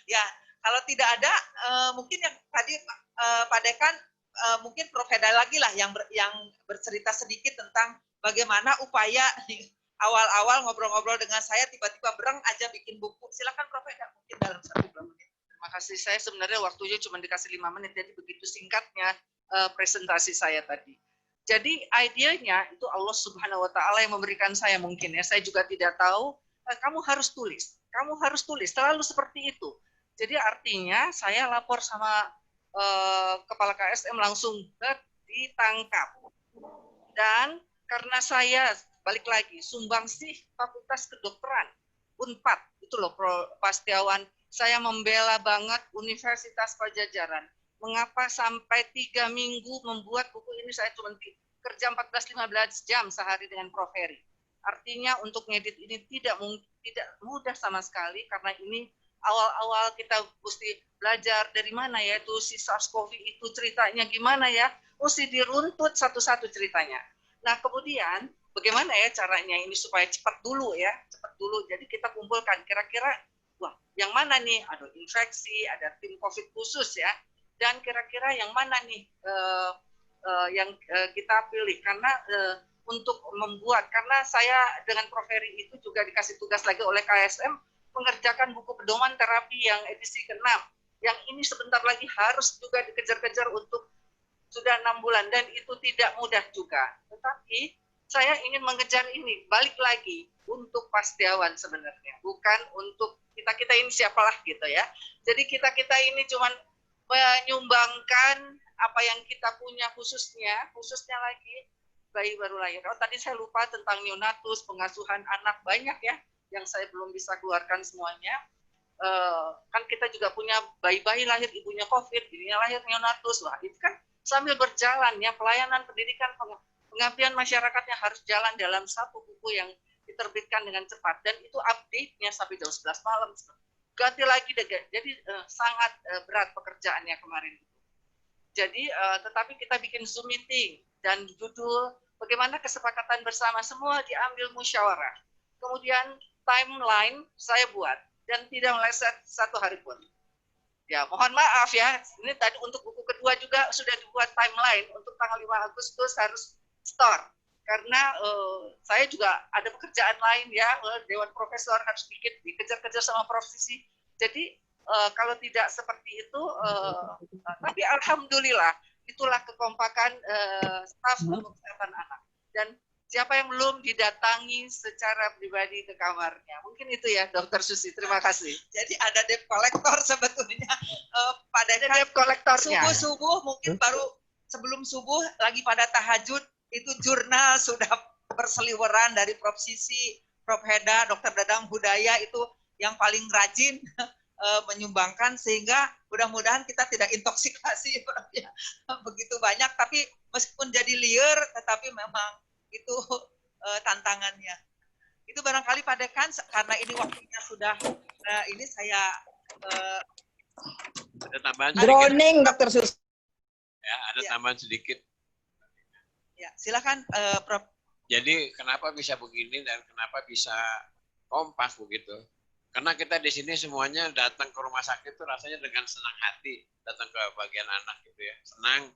Speaker 1: Ya, kalau tidak ada, mungkin yang tadi Pak Dekan, mungkin Prof. Heda lagi lah yang bercerita sedikit tentang bagaimana upaya awal-awal ngobrol-ngobrol dengan saya, tiba-tiba bereng aja bikin buku. Silakan Prof. Heda, mungkin dalam 1-2 menit.
Speaker 7: Terima kasih. Saya sebenarnya waktunya cuma dikasih 5 menit, jadi begitu singkatnya presentasi saya tadi. Jadi idenya itu Allah Subhanahu wa Ta'ala yang memberikan saya mungkin ya. Saya juga tidak tahu. Kamu harus tulis. Kamu harus tulis. Selalu seperti itu. Jadi artinya saya lapor sama kepala KSM langsung ditangkap. Dan karena saya balik lagi sumbangsih Fakultas Kedokteran Unpad itu loh Pak Setiawan. Saya membela banget Universitas Pajajaran. mengapa sampai 3 minggu membuat buku ini saya cuma kerja 14-15 jam sehari dengan Prof. Heri. Artinya untuk ngedit ini tidak mudah sama sekali karena ini awal-awal kita mesti belajar dari mana ya itu si SARS-CoV itu ceritanya gimana ya, mesti diruntut satu-satu ceritanya. Nah kemudian bagaimana ya caranya ini supaya cepat dulu ya, cepat dulu. Jadi kita kumpulkan kira-kira, wah yang mana nih, ada infeksi, ada tim COVID khusus ya, dan kira-kira yang mana nih yang kita pilih karena untuk membuat, karena saya dengan Prof. Heri itu juga dikasih tugas lagi oleh KSM mengerjakan buku pedoman terapi yang edisi ke-6. Yang ini sebentar lagi harus juga dikejar-kejar untuk sudah 6 bulan dan itu tidak mudah juga. Tetapi saya ingin mengejar ini, balik lagi untuk Pak Setiawan sebenarnya, bukan untuk kita ini siapalah gitu ya. Jadi kita ini cuman menyumbangkan apa yang kita punya khususnya lagi bayi baru lahir. Oh, tadi saya lupa tentang neonatus, pengasuhan anak, banyak ya yang saya belum bisa keluarkan semuanya. Kan kita juga punya bayi-bayi lahir ibunya COVID, ibunya lahir neonatus. Wah, itu kan sambil berjalan ya, pelayanan pendidikan, pengabdian masyarakatnya harus jalan dalam satu buku yang diterbitkan dengan cepat. Dan itu update-nya sampai jam 11 malam. Ganti lagi, jadi sangat berat pekerjaannya kemarin. Jadi, tetapi kita bikin Zoom meeting, dan judul bagaimana kesepakatan bersama semua diambil musyawarah. Kemudian timeline saya buat dan tidak meleset 1 hari pun. Ya mohon maaf ya, ini tadi untuk buku kedua juga sudah dibuat timeline untuk tanggal 5 Agustus harus store. Karena saya juga ada pekerjaan lain ya, Dewan Profesor harus dikejar-kejar sama profesi. Jadi kalau tidak seperti itu, tapi alhamdulillah itulah kekompakan staf untuk kesehatan anak. Dan siapa yang belum didatangi secara pribadi ke kamarnya. Mungkin itu ya, Dr. Susi. Terima kasih.
Speaker 1: Jadi ada debt collector sebetulnya pada
Speaker 7: debt collectornya.
Speaker 1: Subuh mungkin baru sebelum subuh lagi pada tahajud itu jurnal sudah berseliweran dari Prof. Sisi, Prof. Heda, Dr. Dadang Budaya itu yang paling rajin menyumbangkan sehingga mudah-mudahan kita tidak intoksikasi ya. Begitu banyak tapi meskipun jadi liar tetapi memang itu tantangannya. Itu barangkali Pak Dekan karena ini waktunya sudah ini saya
Speaker 6: ada tambahan
Speaker 2: Drowning Dr. Sus.
Speaker 6: Ya, ada tambahan sedikit.
Speaker 1: Ya, silakan Prof.
Speaker 6: Jadi kenapa bisa begini dan kenapa bisa kompak begitu? Karena kita di sini semuanya datang ke rumah sakit itu rasanya dengan senang hati datang ke bagian anak gitu ya, senang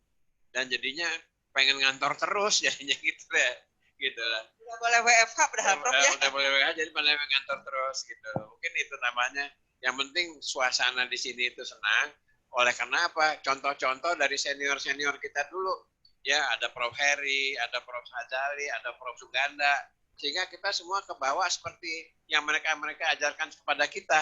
Speaker 6: dan jadinya pengen ngantor terus jadinya gitu ya, gitu lah.
Speaker 1: Udah boleh WFH padahal Prof ya.
Speaker 6: Udah boleh WFH jadi pengen ngantor terus gitu. Mungkin itu namanya. Yang penting suasana di sini itu senang. Oleh karena apa? Contoh-contoh dari senior-senior kita dulu. Ya ada Prof. Heri, ada Prof. Sajali, ada Prof. Suganda. Sehingga kita semua ke bawah seperti yang mereka ajarkan kepada kita.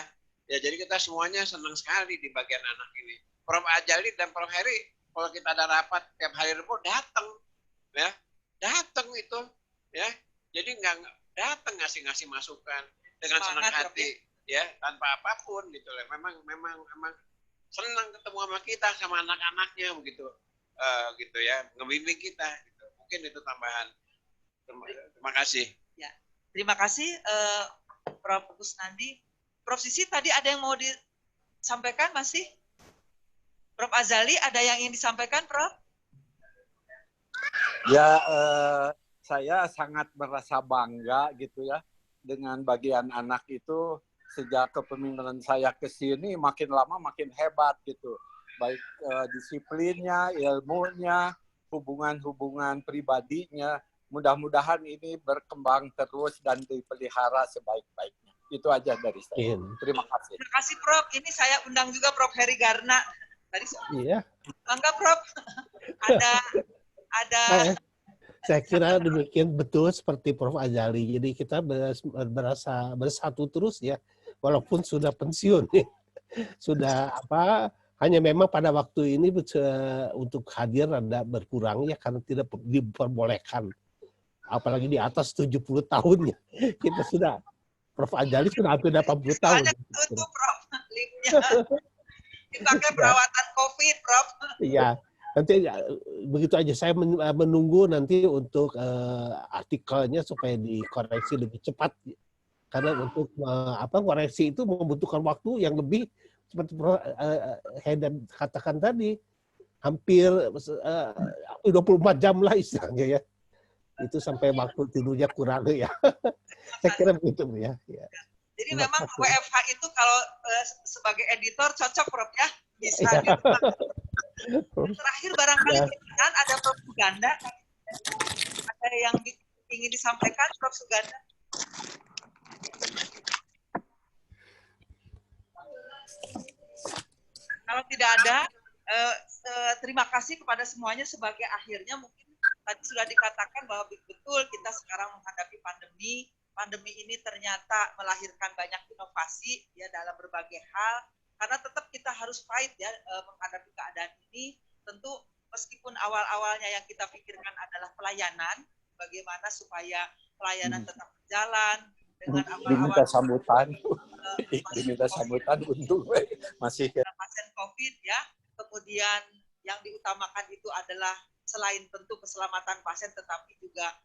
Speaker 6: Ya jadi kita semuanya senang sekali di bagian anak ini. Prof. Ajali dan Prof. Heri, kalau kita ada rapat tiap hari Rabu datang, ya datang itu, ya. Jadi nggak datang ngasih masukan dengan senang hati, ya tanpa apapun gitu. Memang senang ketemu sama kita, sama anak-anaknya begitu, gitu ya, ngebimbing kita. Gitu. Mungkin itu tambahan. Terima kasih.
Speaker 1: Ya, terima kasih Prof. Kusnandi. Prof. Sisi tadi ada yang mau disampaikan masih? Prof. Azali ada yang ingin disampaikan, Prof?
Speaker 10: Ya, saya sangat merasa bangga gitu ya dengan bagian anak itu. Sejak kepemimpinan saya ke sini makin lama makin hebat gitu. Baik disiplinnya, ilmunya, hubungan-hubungan pribadinya. Mudah-mudahan ini berkembang terus dan dipelihara sebaik-baiknya. Itu aja dari saya. Terima kasih.
Speaker 1: Terima kasih, Prof. Ini saya undang juga Prof. Heri Garna. Tadi
Speaker 11: Iya.
Speaker 1: Bangga, Prof. Ada.
Speaker 11: Saya kira demikian betul seperti Prof. Azali. Jadi kita berasa bersatu terus ya, walaupun sudah pensiun. Sudah hanya memang pada waktu ini untuk hadir ada berkurang ya karena tidak diperbolehkan. Apalagi di atas 70 tahun ya. Kita sudah, Prof. Azali sudah hampir 80 tahun.
Speaker 1: Tutup, Prof. Dipakai perawatan COVID, Prof.
Speaker 11: Iya, nanti begitu aja. Saya menunggu nanti untuk artikelnya supaya dikoreksi lebih cepat. Karena untuk koreksi itu membutuhkan waktu yang lebih seperti Prof. Hedan katakan tadi, hampir 24 jam lah istilahnya ya. Itu sampai waktu tidurnya kurang ya. Saya kira begitu ya.
Speaker 1: Jadi memang WFH itu kalau sebagai editor cocok, Prof, ya. Bisa. Terakhir barangkali kan ada Prof Suganda. Ada yang ingin disampaikan, Prof Suganda? Kalau tidak ada, terima kasih kepada semuanya. Sebagai akhirnya mungkin tadi sudah dikatakan bahwa betul kita sekarang menghadapi pandemi. Pandemi ini ternyata melahirkan banyak inovasi ya dalam berbagai hal. Karena tetap kita harus fight ya menghadapi keadaan ini. Tentu meskipun awal-awalnya yang kita pikirkan adalah pelayanan, bagaimana supaya pelayanan tetap berjalan dengan
Speaker 10: diminta sambutan, diminta sambutan untuk masih
Speaker 1: pasien COVID ya. Kemudian yang diutamakan itu adalah selain tentu keselamatan pasien, tetapi juga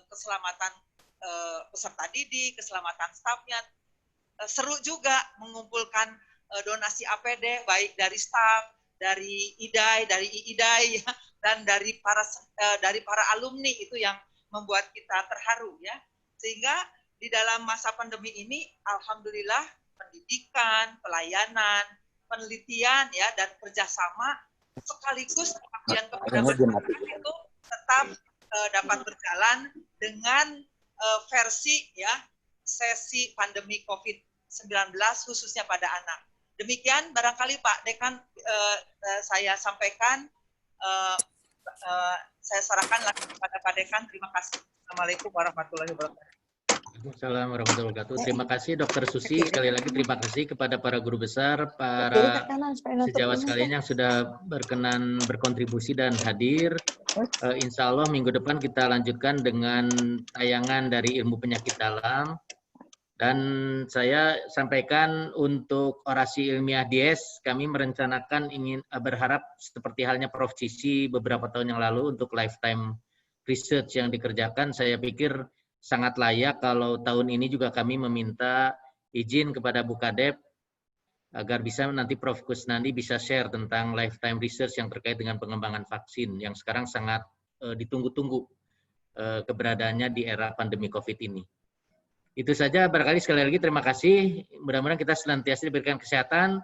Speaker 1: keselamatan peserta didik, keselamatan stafnya. Seru juga mengumpulkan donasi APD baik dari staf, dari IDAI, dari IIDAI ya, dan dari para alumni. Itu yang membuat kita terharu ya. Sehingga di dalam masa pandemi ini alhamdulillah pendidikan, pelayanan, penelitian ya dan kerjasama sekaligus pengabdian kepada masyarakat itu tetap dapat berjalan dengan versi ya sesi pandemi COVID-19 khususnya pada anak. Demikian barangkali Pak Dekan saya sampaikan, saya serahkan lagi kepada Pak Dekan. Terima kasih. Assalamualaikum warahmatullahi wabarakatuh.
Speaker 8: Assalamualaikum warahmatullahi wabarakatuh. Terima kasih Dr. Susi. Sekali lagi terima kasih kepada para guru besar, para sejawat sekalian yang sudah berkenan berkontribusi dan hadir. Insya Allah minggu depan kita lanjutkan dengan tayangan dari ilmu penyakit dalam. Dan saya sampaikan untuk orasi ilmiah DS, kami merencanakan berharap seperti halnya Prof. Cici beberapa tahun yang lalu untuk lifetime research yang dikerjakan. Saya pikir sangat layak kalau tahun ini juga kami meminta izin kepada Bu Kadep agar bisa nanti Prof. Kusnandi bisa share tentang lifetime research yang terkait dengan pengembangan vaksin yang sekarang sangat ditunggu-tunggu keberadaannya di era pandemi COVID ini. Itu saja, barangkali sekali lagi terima kasih. Mudah-mudahan kita senantiasa diberikan kesehatan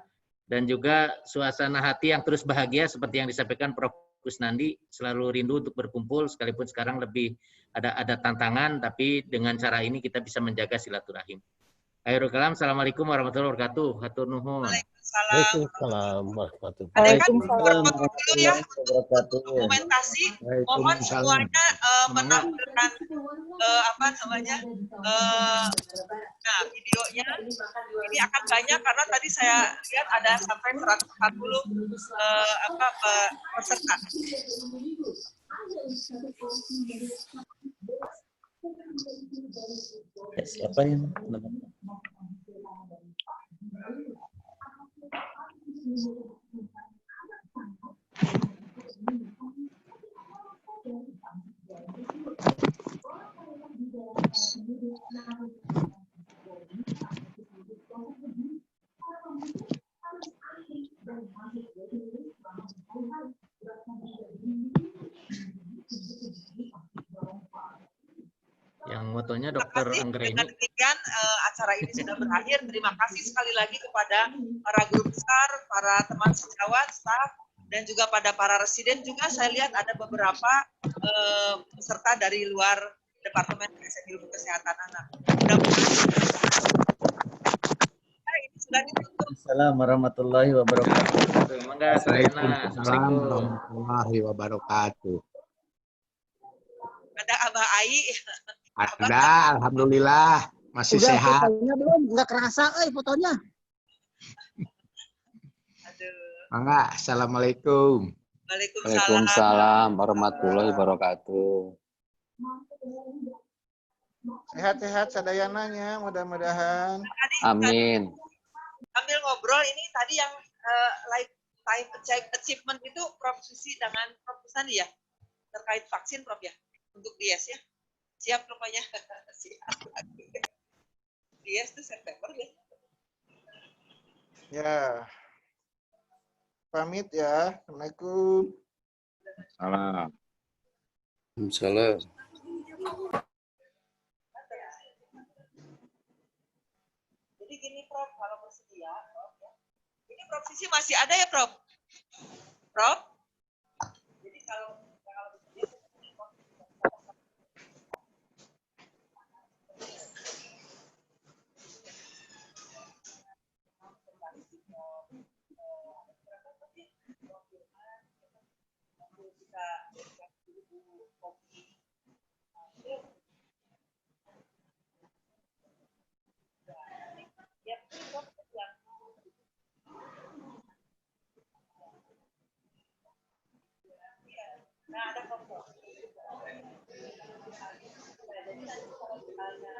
Speaker 8: dan juga suasana hati yang terus bahagia seperti yang disampaikan Prof. Kusnandi, selalu rindu untuk berkumpul sekalipun sekarang lebih ada tantangan, tapi dengan cara ini kita bisa menjaga silaturahim. Akhirul kalam, assalamualaikum warahmatullahi wabarakatuh. Hatur nuhun.
Speaker 11: Waalaikumsalam warahmatullahi
Speaker 1: wabarakatuh. Dokumentasi, mohon semuanya menampilkan videonya. Ini akan banyak karena tadi saya lihat ada sampai 140 peserta.
Speaker 4: Siapa yang namanya?
Speaker 8: Yang motonya Dr. Anggreni.
Speaker 1: Dengan demikian acara ini sudah berakhir. Terima kasih sekali lagi kepada para guru besar, para teman sejawat, staf, dan juga pada para residen. Juga saya lihat ada beberapa peserta dari luar Departemen Ilmu Kesehatan Anak. Ini sudah ditutup.
Speaker 4: Assalamualaikum warahmatullahi wabarakatuh.
Speaker 10: Waalaikumsalam warahmatullahi wabarakatuh.
Speaker 1: Ada Abah Ai.
Speaker 10: Ada, alhamdulillah masih
Speaker 9: udah,
Speaker 10: sehat.
Speaker 9: Fotonya belum, nggak kerasa, fotonya.
Speaker 10: Mangga, assalamualaikum.
Speaker 12: Waalaikumsalam warahmatullahi wabarakatuh.
Speaker 13: Sehat-sehat sadayananya, mudah-mudahan.
Speaker 12: Amin.
Speaker 1: Sambil ngobrol ini tadi yang lifetime achievement itu Prof Susi dengan Prof Sandi ya terkait vaksin Prof ya untuk DS ya. Siap rupanya. Siap. DS itu September ya.
Speaker 13: Ya. Pamit ya. Assalamualaikum.
Speaker 12: Salam. Salam.
Speaker 1: Jadi gini Prof, kalau bersedia, Prof, ya. Ini Prof Sisi masih ada ya Prof? Prof? Jadi kalau bersedia, nah ada Prof. Jadi nanti kalau misalnya